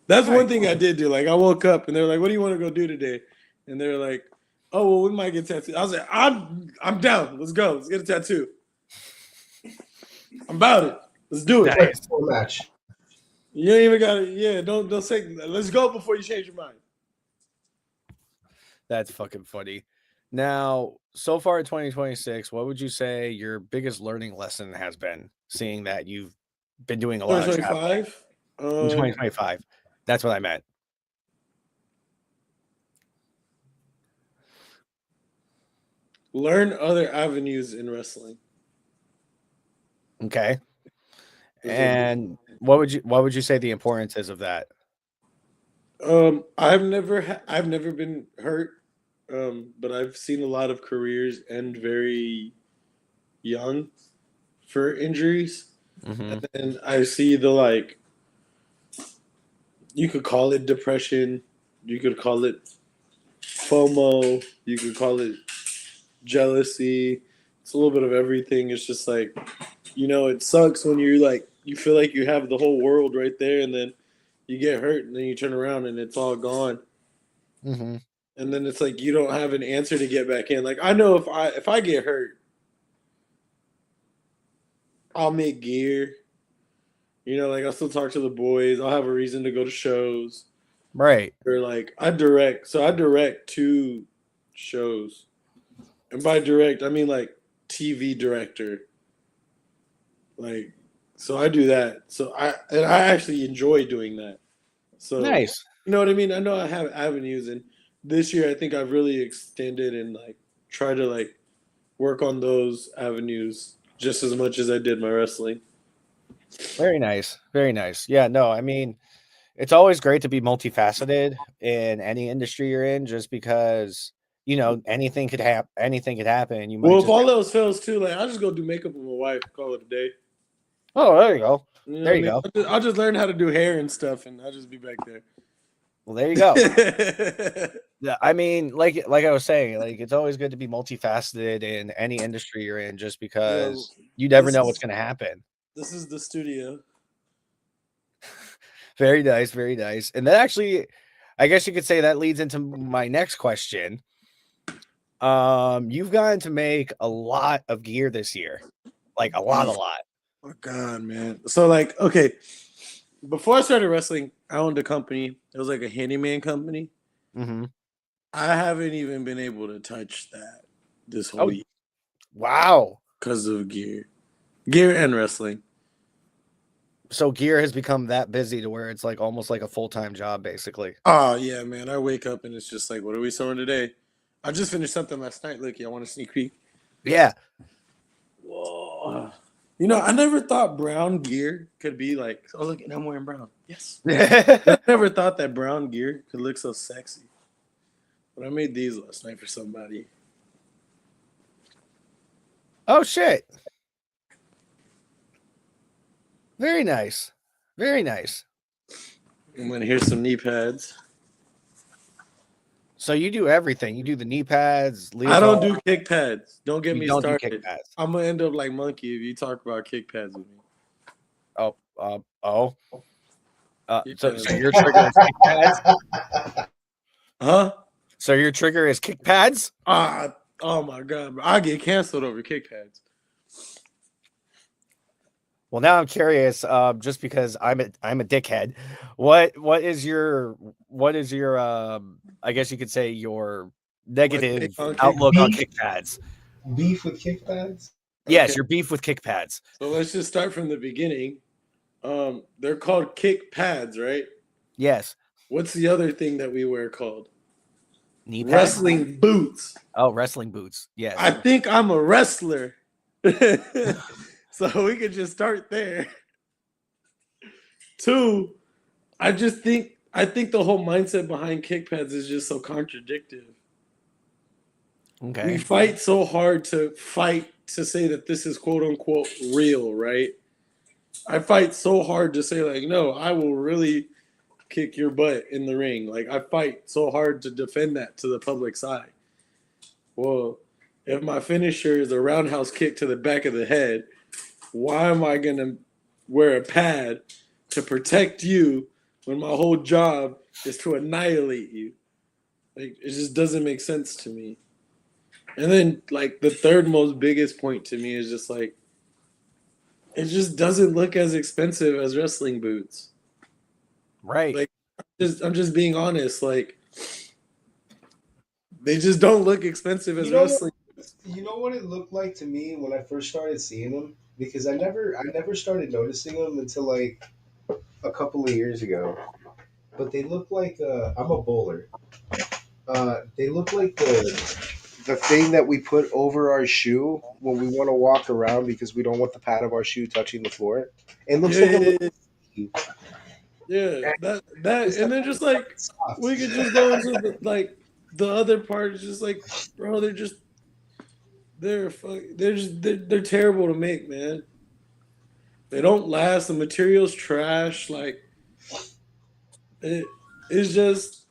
That's one thing I did do. Like I woke up and they were like, "What do you want to go do today?" And they were like, "Oh, well, we might get tattooed." I was like, "I'm down. Let's go. Let's get a tattoo. I'm about it. Let's do it." Nice. full match. You ain't even got to. Yeah, don't say. Let's go before you change your mind. That's fucking funny. Now, so far in 2026, what would you say your biggest learning lesson has been, seeing that you've been doing a lot of traveling 2025. in 2025? That's what I meant. Learn other avenues in wrestling. Okay. And what would you say the importance is of that? I've never been hurt, but I've seen a lot of careers end very young for injuries, and I see the like. You could call it depression, you could call it FOMO, you could call it jealousy. It's a little bit of everything. It's just like, it sucks when you're like you feel like you have the whole world right there, and then you get hurt, and then you turn around and it's all gone. Mm-hmm. And then it's like you don't have an answer to get back in. Like I know if I get hurt, I'll make gear. Like I'll still talk to the boys. I'll have a reason to go to shows. Right. Or like I direct 2 shows, and by direct I mean like TV director. Like, so I do that. So I actually enjoy doing that. So Nice. you know what I mean. I know I have avenues, and this year I think I've really extended and like try to like work on those avenues just as much as I did my wrestling. Very nice. Very nice. Yeah, no, I mean, it's always great to be multifaceted in any industry you're in just because, anything could happen. Anything could happen. You might Well, if just all else fails too, like I'll just go do makeup with my wife, call it a day. Oh, there you go. You know There what I you mean? go. I'll just learn how to do hair and stuff, and I'll just be back there. Well, there you go. Yeah, I mean, like I was saying, like it's always good to be multifaceted in any industry you're in just because you never know what's going to happen. This is the studio. Very nice, very nice. And that actually, I guess you could say that leads into my next question. You've gotten to make a lot of gear this year. Like a lot. Oh God, man. So like, okay, before I started wrestling, I owned a company. It was like a handyman company. Mm-hmm. I haven't even been able to touch that this whole year Wow. because of gear and wrestling. So gear has become that busy to where it's like almost like a full-time job, basically. Oh yeah, man. I wake up and it's just like, what are we sewing today? I just finished something last night. Look, I want a sneak peek. Yeah. Whoa. You know, I never thought brown gear could be like, oh look, and I'm wearing brown. Yes. I never thought that brown gear could look so sexy. But I made these last night for somebody. Oh shit. Very nice. Very nice. I'm gonna here's some knee pads. So you do everything. You do the knee pads. I don't do kick pads. Don't get You me don't do started. kick pads. I'm gonna end up like Monkey if you talk about kick pads with me. So your trigger is kick pads? Huh? So your trigger is kick pads? Oh my god, bro. I get canceled over kick pads. Well, now I'm curious. Just because I'm a dickhead. What is your I guess you could say your negative outlook on kick pads? Beef with kick pads? Yes, Okay. your beef with kick pads. So let's just start from the beginning. They're called kick pads, right? Yes. What's the other thing that we wear called? Knee pads? Wrestling boots. Oh, wrestling boots. Yes. I think I'm a wrestler. So we could just start there. 2, I think the whole mindset behind kick pads is just so contradictory. Okay. We fight so hard to say that this is quote unquote real, right? I fight so hard to say like, no, I will really kick your butt in the ring. Like I fight so hard to defend that to the public's eye. Well, if my finisher is a roundhouse kick to the back of the head, why am I gonna wear a pad to protect you when my whole job is to annihilate you? Like it just doesn't make sense to me. And then like the third most biggest point to me is just like it just doesn't look as expensive as wrestling boots. Right. Like I'm just being honest, like they just don't look expensive as wrestling. You know what it looked like to me when I first started seeing them? Because I never started noticing them until like a couple of years ago. But they look like I'm a bowler. They look like the thing that we put over our shoe when we want to walk around because we don't want the pad of our shoe touching the floor. It looks like a little that and then just like we could just go into the other part is just like, bro, they're terrible to make, man. They don't last. The material's trash. Like it's just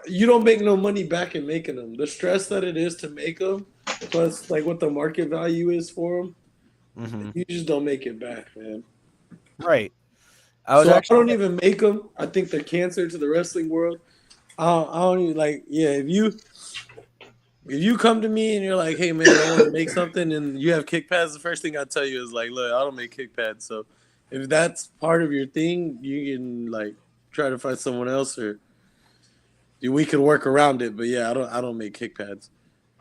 you don't make no money back in making them. The stress that it is to make them, plus like what the market value is for them, you just don't make it back, man. Right. I don't even make them. I think they're cancer to the wrestling world. I don't even like. Yeah, if you come to me and you're like, hey man, I want to make something, and you have kick pads, the first thing I tell you is like, look, I don't make kick pads. So if that's part of your thing, you can like try to find someone else, or we could work around it. But yeah, I don't make kick pads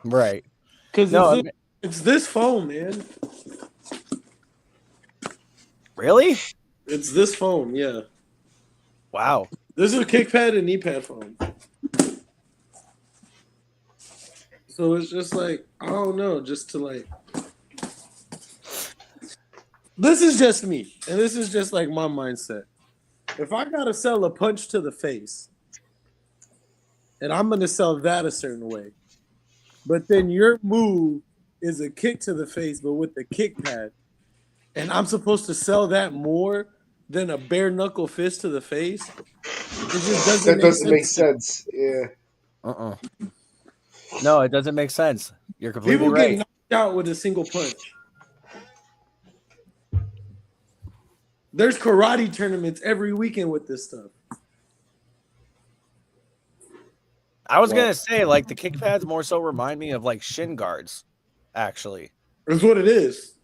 Right. because No, it's this foam, man. really? It's this foam, yeah. Wow. This is a kick pad and knee pad foam. So it's just like, I don't know, just to like. This is just me, and this is just like my mindset. If I gotta sell a punch to the face, and I'm gonna sell that a certain way, but then your move is a kick to the face, but with the kick pad, and I'm supposed to sell that more than a bare knuckle fist to the face, it just doesn't That doesn't make sense. sense. Yeah. No, it doesn't make sense. You're completely People right. get knocked out with a single punch. There's karate tournaments every weekend with this stuff. I was gonna say, like, the kick pads more so remind me of like shin guards, actually. That's what it is.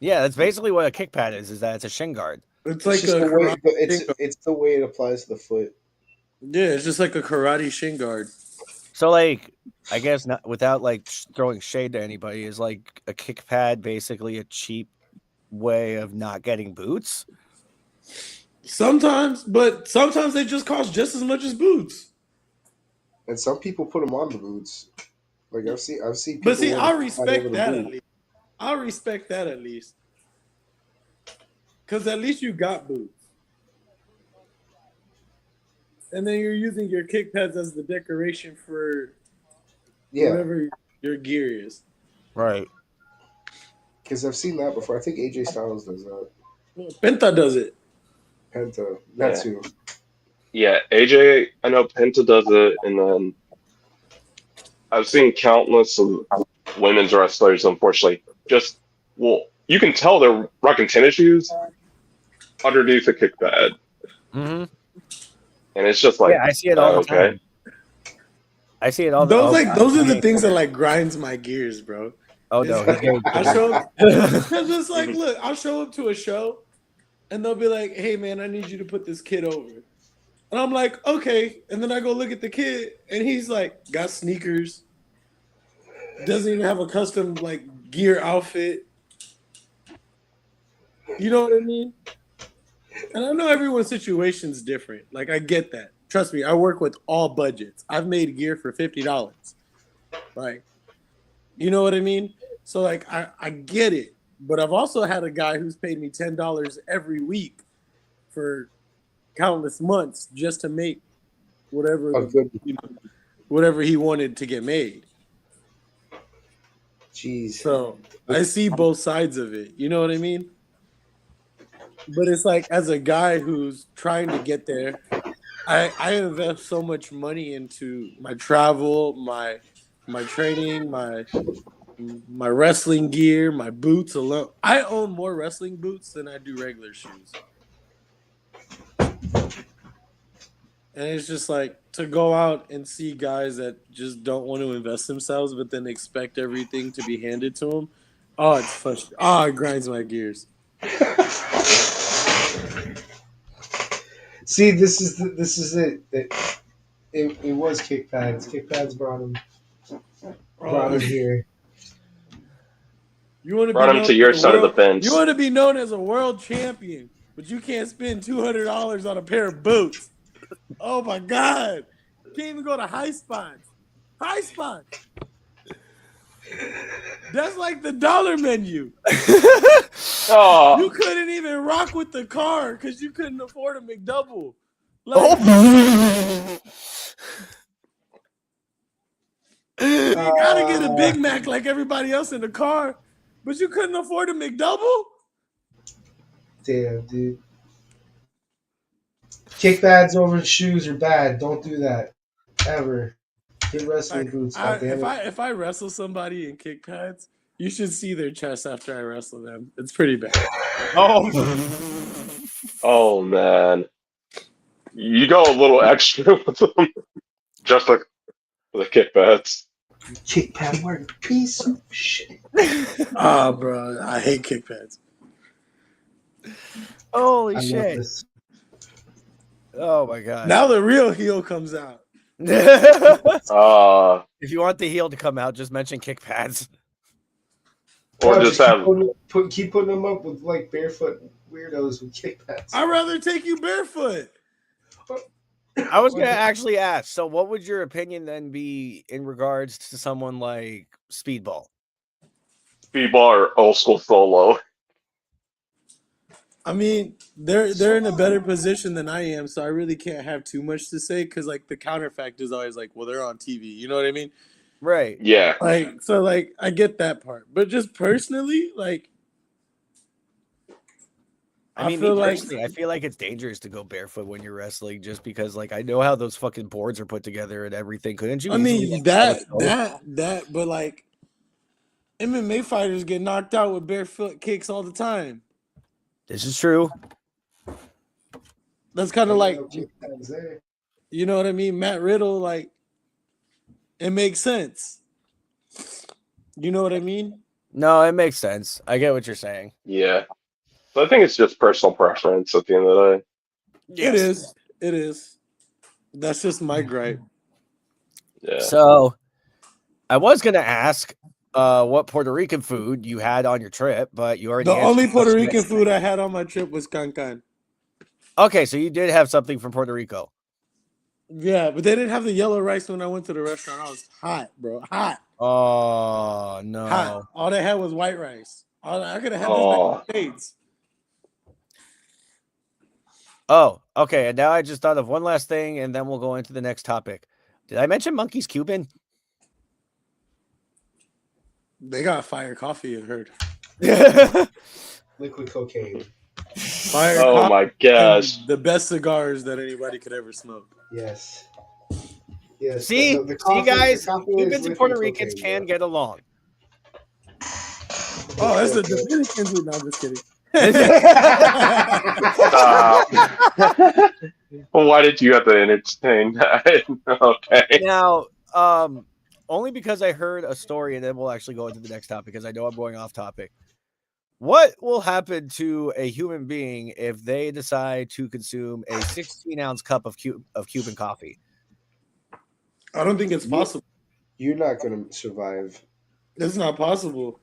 Yeah, that's basically what a kick pad is that it's a shin guard. It's like just a the way, karate it's the way it applies to the foot. Yeah, it's just like a karate shin guard. So, like, I guess not without like throwing shade to anybody, is like a kick pad basically a cheap way of not getting boots? Sometimes, but sometimes they just cost just as much as boots. And some people put them on the boots. Like I've seen people. But see, wear I the pad respect over the that boot. at least. I respect that at least. Because at least you got boots. And then you're using your kick pads as the decoration for whatever your gear is. Right. Because I've seen that before. I think AJ Styles does that. Penta does it. Penta. That's who. Yeah, AJ, I know Penta does it, and then I've seen countless of women's wrestlers, unfortunately, you can tell they're rocking tennis shoes underneath a kick pad. Mm-hmm. And it's just like, yeah, I see it all the time. I see it all the time. Those are the things that like grinds my gears, bro. Oh no, I show up because it's like, look, I'll show up to a show and they'll be like, hey man, I need you to put this kid over. And I'm like, okay. And then I go look at the kid and he's like, got sneakers, doesn't even have a custom like gear outfit. You know what I mean? And I know everyone's situation's different. Like, I get that. Trust me, I work with all budgets. I've made gear for $50. Like, you know what I mean? So, like, I get it. But I've also had a guy who's paid me $10 every week for countless months just to make whatever whatever he wanted to get made. Jeez. So, I see both sides of it. You know what I mean? But it's like, as a guy who's trying to get there, I invest so much money into my travel, my training, my wrestling gear, my boots alone. I own more wrestling boots than I do regular shoes. And it's just like, to go out and see guys that just don't want to invest themselves, but then expect everything to be handed to them. Oh, it's frustrating. Oh, it grinds my gears. See, this is it. It was kick pads. Kick pads brought him here. You want to brought him to your side of the fence. You want to be known as a world champion, but you can't spend $200 on a pair of boots. Oh my God! You can't even go to High Spots. High Spots. That's like the dollar menu. Oh. You couldn't even rock with the car because you couldn't afford a McDouble. You gotta get a Big Mac like everybody else in the car, but you couldn't afford a McDouble? Damn, dude. Kick pads over shoes are bad. Don't do that. Ever. Get wrestling boots. If I wrestle somebody in kick pads, you should see their chest after I wrestle them. It's pretty bad. Oh man. You go a little extra with them. Just like the kick pads. Kick pad wearing piece of shit. Oh, bro. I hate kick pads. Holy shit. Oh my god. Now the real heel comes out. If Uh, you want the heel to come out, just mention kick pads. or No, just keep have keep putting them up with like barefoot weirdos with kick pads. I'd rather take you barefoot. I was gonna actually ask. So, what would your opinion then be in regards to someone like Speedball? Speedball or old school Solo. I mean, they're in a better position than I am, so I really can't have too much to say because like the counterfact is always like, well, they're on TV. You know what I mean? Right. Yeah. Like, so like I get that part, but just personally, like, I mean, feel me like personally, I feel like it's dangerous to go barefoot when you're wrestling, just because like I know how those fucking boards are put together and everything. Couldn't you? I easily, mean like, let go? that, but like MMA fighters get knocked out with barefoot kicks all the time. This is true. That's kind of Ain't like, no kick pads there. you know what I mean? Matt Riddle, like, it makes sense. You know what I mean? No, it makes sense. I get what you're saying. Yeah. So I think it's just personal preference at the end of the day. It is. It is. That's just my gripe. Yeah. So, I was gonna ask, what Puerto Rican food you had on your trip, but you already The answered only the Puerto question. Rican food I had on my trip was cancan. Okay, so you did have something from Puerto Rico. Yeah, but they didn't have the yellow rice when I went to the restaurant. I was hot, bro. Hot. Oh no. Hot. All they had was white rice. I could have had this Oh, back in the States. Oh, okay. And now I just thought of one last thing, and then we'll go into the next topic. Did I mention Monkey's Cuban? They got fire coffee, I heard. Liquid cocaine. Fire oh coffee my gosh. and the best cigars that anybody could ever smoke. Yes. Yes. See, the coffee, guys, the coffee is Cubans and liquid Puerto Ricans cocaine, can bro. get along. Oh, that's the Dominicans. No, I'm just kidding. Well, why did you have to entertain that? Okay. Now, only because I heard a story, and then we'll actually go into the next topic because I know I'm going off topic. What will happen to a human being if they decide to consume a 16-ounce cup of Cuban coffee? I don't think it's possible. You're not gonna survive. It's not possible.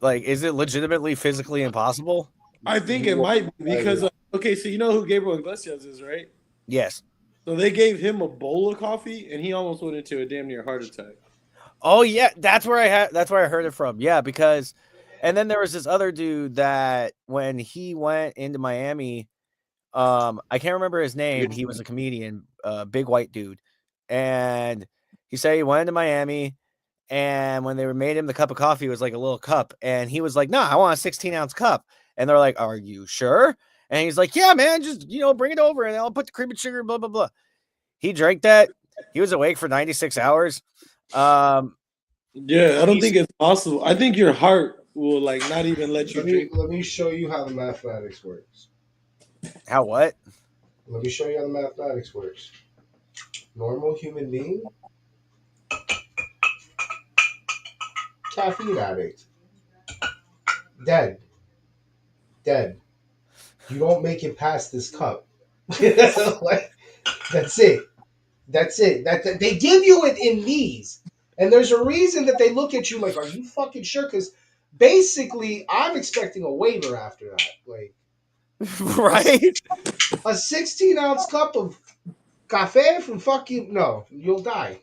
Like, is it legitimately physically impossible? I think it might be because okay, so you know who Gabriel Iglesias is, right? Yes. So they gave him a bowl of coffee, and he almost went into a damn near heart attack. Oh yeah, that's where I heard it from. Yeah, because, and then there was this other dude that when he went into Miami, I can't remember his name. He was a comedian, big white dude, and he said he went into Miami, and when they made him the cup of coffee, it was like a little cup, and he was like, "No, I want a 16-ounce cup," and they're like, "Are you sure?" And he's like, "Yeah, man, just bring it over, and I'll put the cream and sugar, blah blah blah." He drank that. He was awake for 96 hours. Yeah, I don't think it's possible. I think your heart will like not even let you drink. Let me show you how the mathematics works. How what? Let me show you how the mathematics works. Normal human being, caffeine addict, dead. You don't make it past this cup. Like, that's it. That they give you it in these, and there's a reason that they look at you like, "Are you fucking sure?" Because basically, I'm expecting a waiver after that. Like, Right? a 16-ounce cup of cafe from fucking no, you'll die.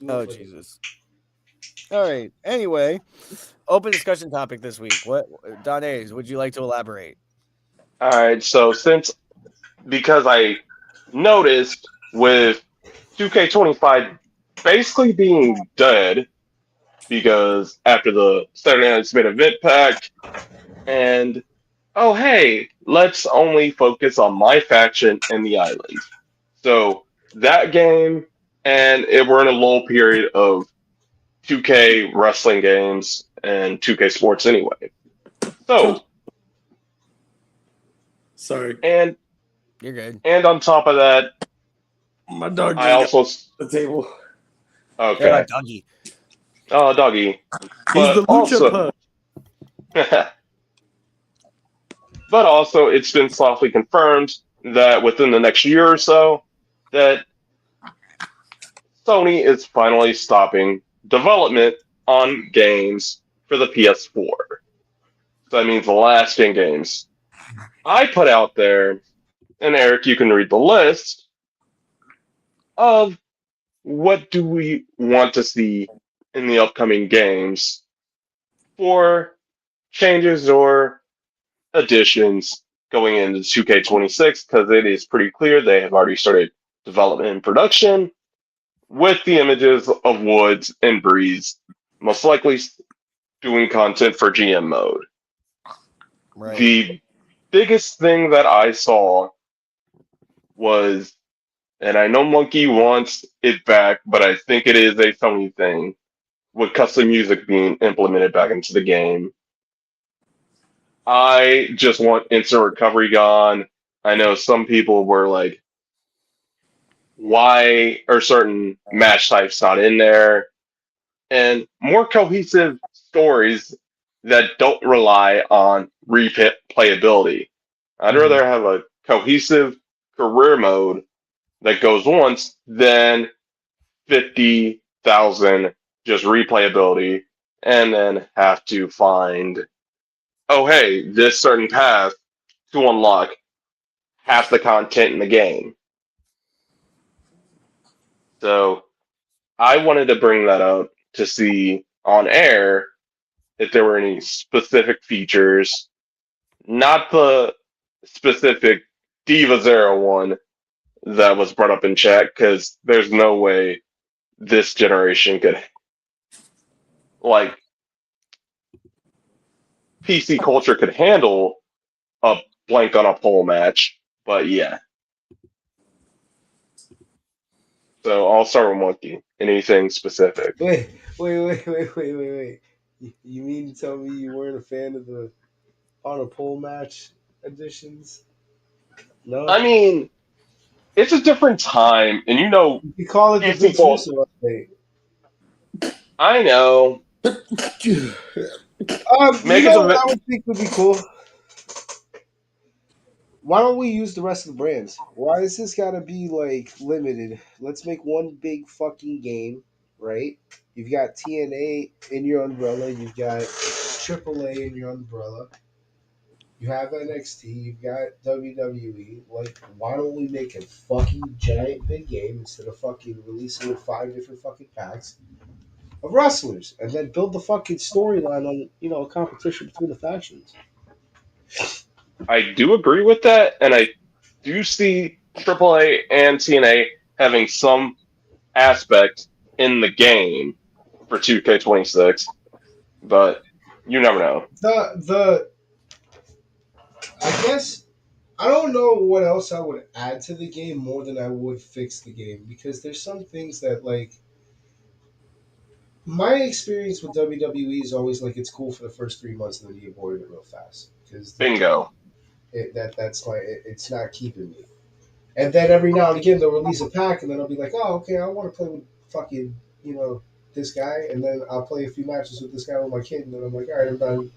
Oh Jesus. All right. Anyway, open discussion topic this week. What, Danae, would you like to elaborate? All right. So because I noticed with 2K25 basically being dead because after the Saturday Night's Main Event pack, and oh hey, let's only focus on my faction and the island. So that game, and we're in a lull period of 2K wrestling games and 2K sports anyway. So, Sorry, and You're good. and on top of that, my dog I also the table. Okay. okay. Doggy. Oh, doggy. He's But the lucha also, pug. But also, it's been softly confirmed that within the next year or so, that Sony is finally stopping development on games for the PS4. So that means the last gen games. I put out there, and Eric, you can read the list of what do we want to see in the upcoming games for changes or additions going into 2K26, because it is pretty clear they have already started development and production with the images of Woods and Breeze, most likely doing content for GM mode. Right. The biggest thing that I saw was, and I know Monkey wants it back, but I think it is a Sony thing, with custom music being implemented back into the game. I just want instant recovery gone. I know some people were like, why are certain match types not in there? And more cohesive stories that don't rely on replayability. I'd Mhm. rather have a cohesive career mode that goes once than 50,000 just replayability and then have to find, oh, hey, this certain path to unlock half the content in the game. So I wanted to bring that up to see on air if there were any specific features, not the specific Diva Zero one that was brought up in chat, because there's no way this generation could, like, PC culture could handle a blank on a pole match. But yeah. So I'll start with Monkey. Anything specific? Wait. You mean to tell me you weren't a fan of the on a pole match editions? No? I mean, it's a different time, and You call it the PC Vince culture. Russo update. I know. You Make it know what the I would think would be cool? Why don't we use the rest of the brands? Why is this gotta be like limited? Let's make one big fucking game, right? You've got TNA in your umbrella, you've got AAA in your umbrella, you have NXT, you've got WWE. Like, why don't we make a fucking giant big game instead of fucking releasing with 5 different fucking packs of wrestlers and then build the fucking storyline on, a competition between the factions? I do agree with that, and I do see AAA and TNA having some aspect in the game for 2K26, but you never know. The I guess I don't know what else I would add to the game more than I would fix the game, because there's some things that, like, my experience with WWE is always like it's cool for the first 3 months and then you get bored of it real fast because Bingo. that's why it's not keeping me. And then every now and again they'll release a pack and then I'll be like, oh, okay, I want to play with fucking this guy, and then I'll play a few matches with this guy with my kid, and then I'm like, all right, I'm done.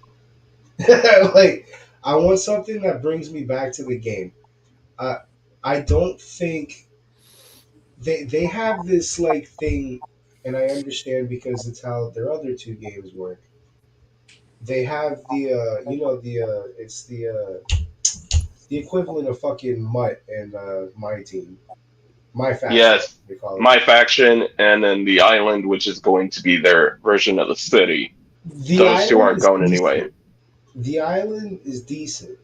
Like, I want something that brings me back to the game. Uh, I don't think they have this like thing, and I understand because it's how their other two games work. They have it's the equivalent of fucking Mutt and my team, my faction Yes, they call it. my faction, and then the island, which is going to be their version of the city. The Those two island aren't is going decent. anyway. The island is decent.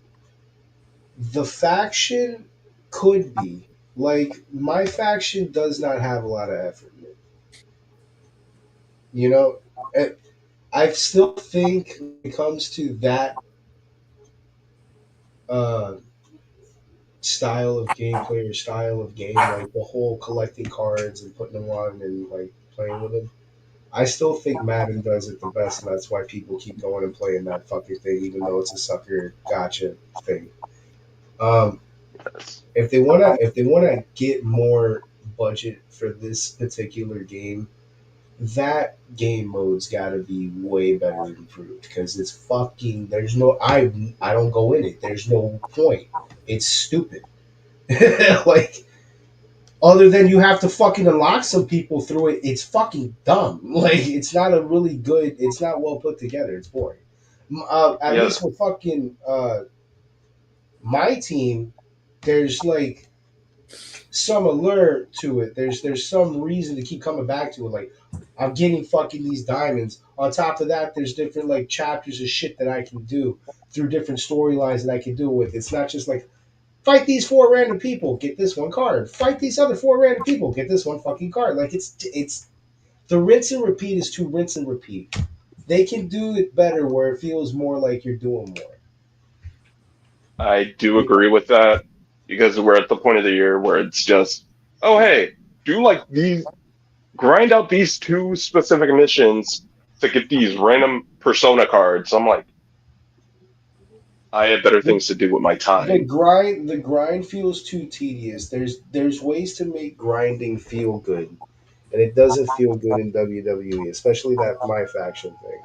The faction could be like my faction does not have a lot of effort in it. You know, And I still think when it comes to that uh, style of gameplay or style of game, like the whole collecting cards and putting them on and like playing with them. I still think Madden does it the best, and that's why people keep going and playing that fucking thing, even though it's a sucker gotcha thing. Um, Yes. if they wanna get more budget for this particular game, that game mode's got to be way better improved because it's fucking. There's no. I don't go in it. There's no point. It's stupid. Like other than you have to fucking unlock some people through it, it's fucking dumb. Like it's not a really good. It's not well put together. It's boring. At Yeah, least with fucking my team, there's like some allure to it. There's some reason to keep coming back to it. Like I'm getting fucking these diamonds. On top of that, there's different like chapters of shit that I can do through different storylines that I can do with. It's not just like fight these 4 random people, get this one card. Fight these other 4 random people, get this one fucking card. Like it's the rinse and repeat is too rinse and repeat. They can do it better where it feels more like you're doing more. I do agree with that because we're at the point of the year where it's just, oh hey, do like these, grind out these two specific missions to get these random persona cards. I'm like, I have better The, things to do with my time. the grind feels too tedious. There's ways to make grinding feel good, and it doesn't feel good in WWE, especially that my faction thing.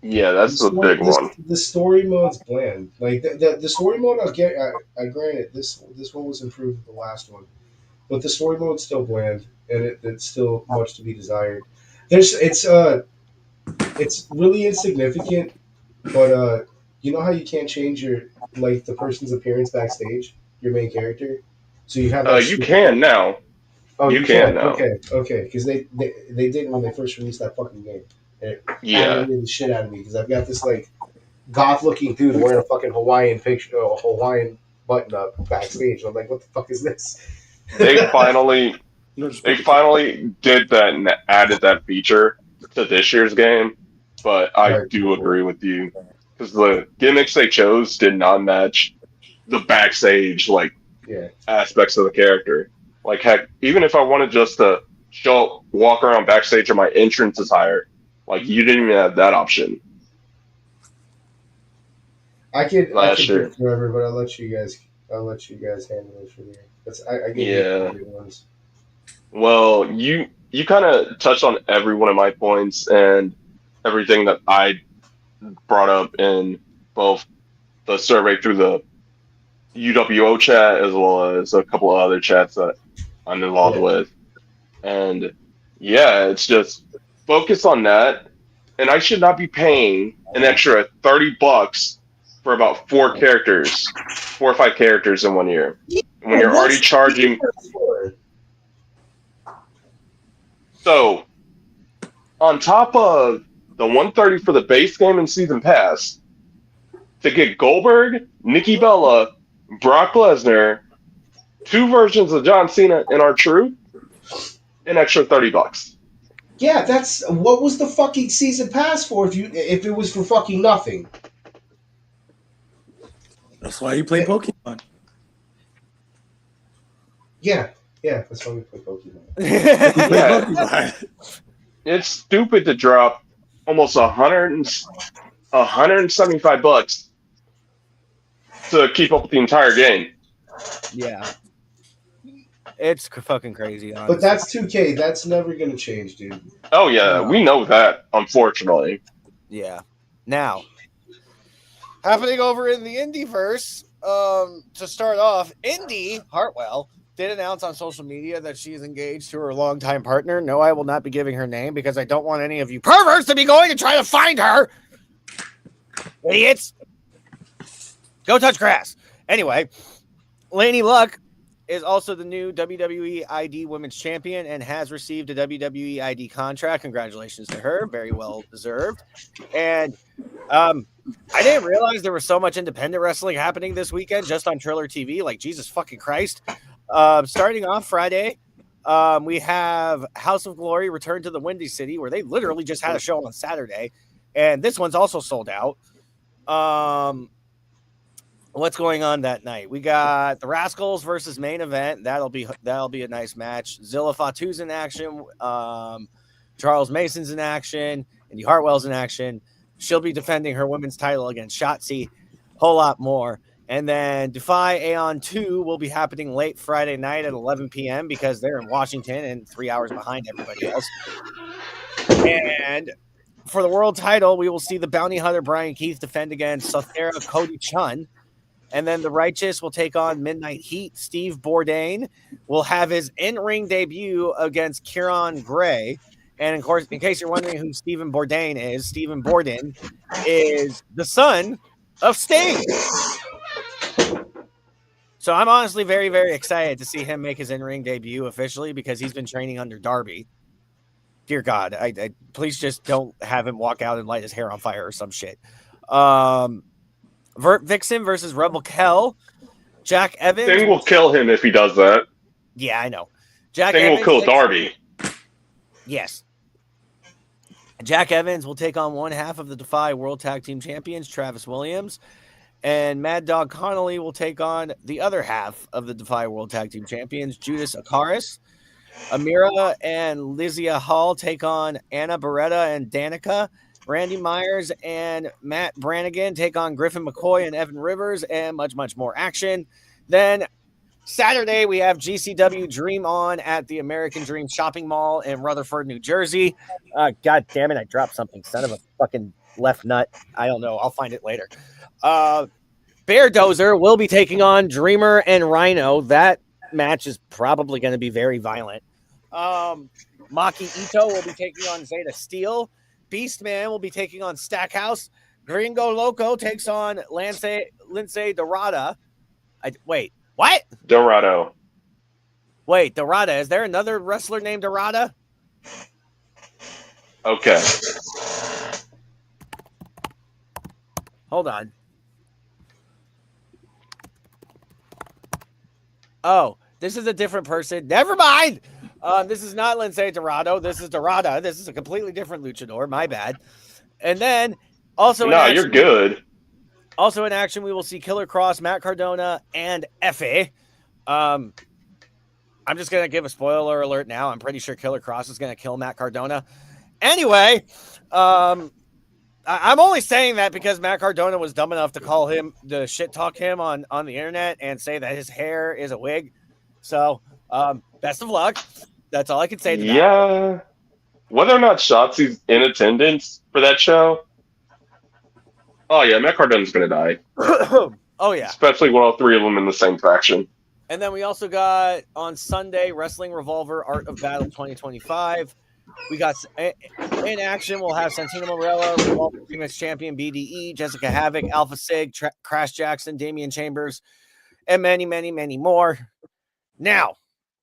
Yeah, The that's the story, big one. the story mode's bland. Like the story mode, I granted this one was improved with the last one, but the story mode's still bland, and it's still much to be desired. There's it's really insignificant, but you know how you can't change your like the person's appearance backstage, your main character, so you have that You stupid. can now. Oh, You you can can. now. Okay, because they didn't when they first released that fucking game. It Yeah. aggravated the shit out of me because I've got this like goth looking dude wearing a fucking Hawaiian picture, a Hawaiian button up backstage. I'm like, what the fuck is this? They finally No, just they put the kid. finally did that and added that feature to this year's game, but I Alright, do cool. agree with you because the gimmicks they chose did not match the backstage like Yeah, aspects of the character. Like heck, even if I wanted just to show walk around backstage in my entrance attire, like you didn't even have that option I last could go year. forever, but I'll let you guys handle it for me. I gave you a few Yeah. good ones. Well, you kind of touched on every one of my points and everything that I brought up in both the survey through the UWO chat as well as a couple of other chats that I'm involved Yeah. with. And yeah, it's just focus on that. And I should not be paying an extra $30 for about 4 or 5 characters in one year. Yeah, When you're already what's the charging, difference for? so on top of the 130 for the base game and season pass, to get Goldberg, Nikki Bella, Brock Lesnar, 2 versions of John Cena and R-Truth, an extra $30. Yeah, that's what was the fucking season pass for if it was for fucking nothing. That's why you play Pokemon. Yeah, that's why we play Pokemon. You play Yeah, Pokemon. it's stupid to drop almost 175 bucks to keep up with the entire game. Yeah. It's fucking crazy, But honestly. that's 2K. That's never gonna change, dude. Oh yeah, we know that, unfortunately. Yeah. Now, happening over in the Indieverse, to start off, Indy Hartwell did announce on social media that she is engaged to her longtime partner. No, I will not be giving her name because I don't want any of you perverts to be going and trying to find her. Idiots. Go touch grass. Anyway, Lanie Luck is also the new WWE ID Women's Champion and has received a WWE ID contract. Congratulations to her. Very well deserved. And I didn't realize there was so much independent wrestling happening this weekend just on Triller TV. Like, Jesus fucking Christ. Starting off Friday, we have House of Glory return to the Windy City, where they literally just had a show on Saturday. And this one's also sold out. What's going on that night? We got the Rascals versus main event. That'll be a nice match. Zilla Fatu's in action. Charles Mason's in action. Indy Hartwell's in action. She'll be defending her women's title against Shotzi. Whole lot more. And then Defy Aeon 2 will be happening late Friday night at 11 p.m. because they're in Washington and 3 hours behind everybody else. And for the world title, we will see the bounty hunter Brian Keith defend against Sothera Cody Chun. And then the Righteous will take on Midnight Heat. Steve Bourdain will have his in-ring debut against Kieran Gray. And of course, in case you're wondering who Stephen Bourdain is, Stephen Bourdain is the son of Sting. So I'm honestly very, very excited to see him make his in-ring debut officially because he's been training under Darby. Dear God, I please just don't have him walk out and light his hair on fire or some shit. Vixen versus Rebel Kell. Jack Evans. Sting will kill him if he does that. Yeah, I know. Jack Sting Evans will kill Darby. Yes. Jack Evans will take on one half of the Defy World Tag Team Champions, Travis Williams. And Mad Dog Connolly will take on the other half of the Defy World Tag Team Champions, Judas Akaris. Amira and Lizia Hall take on Anna Beretta and Danica. Randy Myers and Matt Brannigan take on Griffin McCoy and Evan Rivers, and much, much more action. Then Saturday, we have GCW Dream On at the American Dream Shopping Mall in Rutherford, New Jersey. God damn it, I dropped something. Son of a fucking left nut. I don't know. I'll find it later. Bear Dozer will be taking on Dreamer and Rhino. That match is probably going to be very violent. Maki Ito will be taking on Zeta Steel. Beastman will be taking on Stackhouse. Gringo Loco takes on Lindsay Dorada. Wait, what? Dorado. Wait, Dorada. Is there another wrestler named Dorada? Okay. Hold on. Oh, this is a different person. Never mind. This is not Lindsay Dorado. This is Dorada. This is a completely different luchador. My bad. And then also No, you're good. Also in action, we will see Killer Cross, Matt Cardona, and Effie. I'm just going to give a spoiler alert now. I'm pretty sure Killer Cross is going to kill Matt Cardona. Anyway, I'm only saying that because Matt Cardona was dumb enough to call him, to shit talk him on the internet and say that his hair is a wig. So, best of luck. That's all I can say to that. Yeah. Whether or not Shotzi's in attendance for that show. Oh, yeah, Matt Cardona's going to die. Oh, yeah. Especially with all three of them in the same faction. And then we also got on Sunday, Wrestling Revolver Art of Battle 2025. We got in action. We'll have Santino Morella, Revolver Remix Champion BDE, Jessica Havoc, Alpha Sig, Crash Jackson, Damian Chambers, and many, many, many more. Now,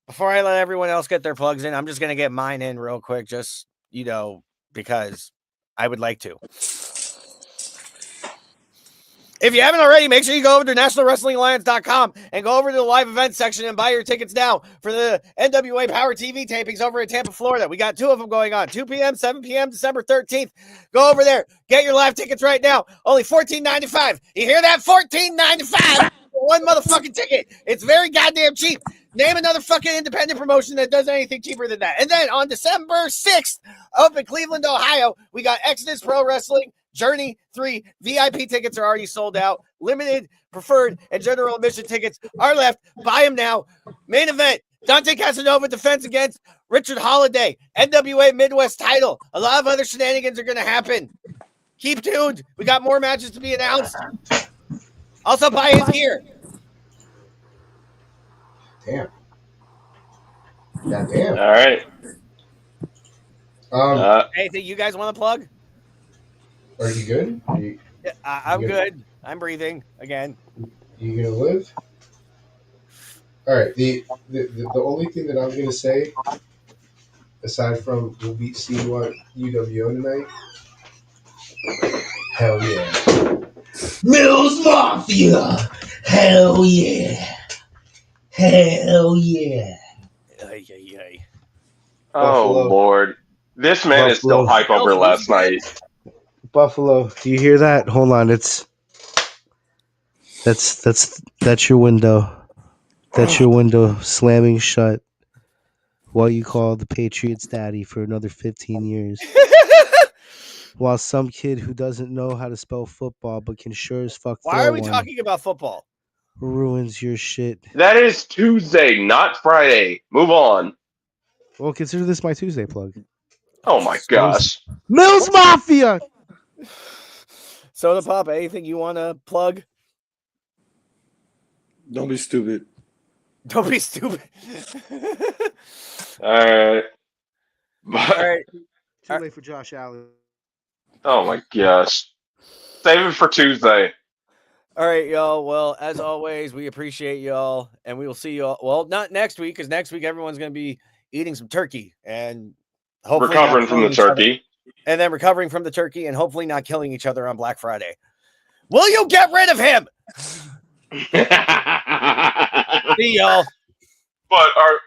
before I let everyone else get their plugs in, I'm just going to get mine in real quick, just, because I would like to. If you haven't already, make sure you go over to NationalWrestlingAlliance.com and go over to the live events section and buy your tickets now for the NWA Power TV tapings over in Tampa, Florida. We got 2 of them going on, 2 p.m., 7 p.m., December 13th. Go over there. Get your live tickets right now. Only $14.95. You hear that? $14.95 for one motherfucking ticket. It's very goddamn cheap. Name another fucking independent promotion that does anything cheaper than that. And then on December 6th, up in Cleveland, Ohio, we got Exodus Pro Wrestling Journey 3. VIP tickets are already sold out. Limited, preferred, and general admission tickets are left. Buy them now. Main event, Dante Casanova defense against Richard Holiday. NWA Midwest title. A lot of other shenanigans are going to happen. Keep tuned. We got more matches to be announced. Also, buy his gear. Damn. Goddamn. All right. Anything you guys want to plug? Are you good? I'm good. I'm breathing again. You gonna live? All right. The only thing that I'm gonna say, aside from we'll beat C1 UWO tonight, hell yeah. Mills Mafia! Hell yeah! Hell yeah! Ay, ay, ay. Oh, Buffalo. Lord. This man is still hype over last night. Buffalo, do you hear that? Hold on, that's your window. That's your window slamming shut while you call the Patriots daddy for another 15 years. While some kid who doesn't know how to spell football but can sure as fuck Why throw are we one talking about football? ruins your shit. That is Tuesday, not Friday. Move on. Well, consider this my Tuesday plug. Oh my gosh. Mills Mafia. Sodapop, anything you want to plug? Don't be stupid. Don't be stupid. All right. All right. Too late for Josh Allen. Oh my gosh. Save it for Tuesday. All right, y'all. Well, as always, we appreciate y'all, and we will see y'all. Well, not next week, because next week everyone's going to be eating some turkey and hopefully not Recovering from the killing each other. turkey. And then recovering from the turkey and hopefully not killing each other on Black Friday. Will you get rid of him? See y'all. But our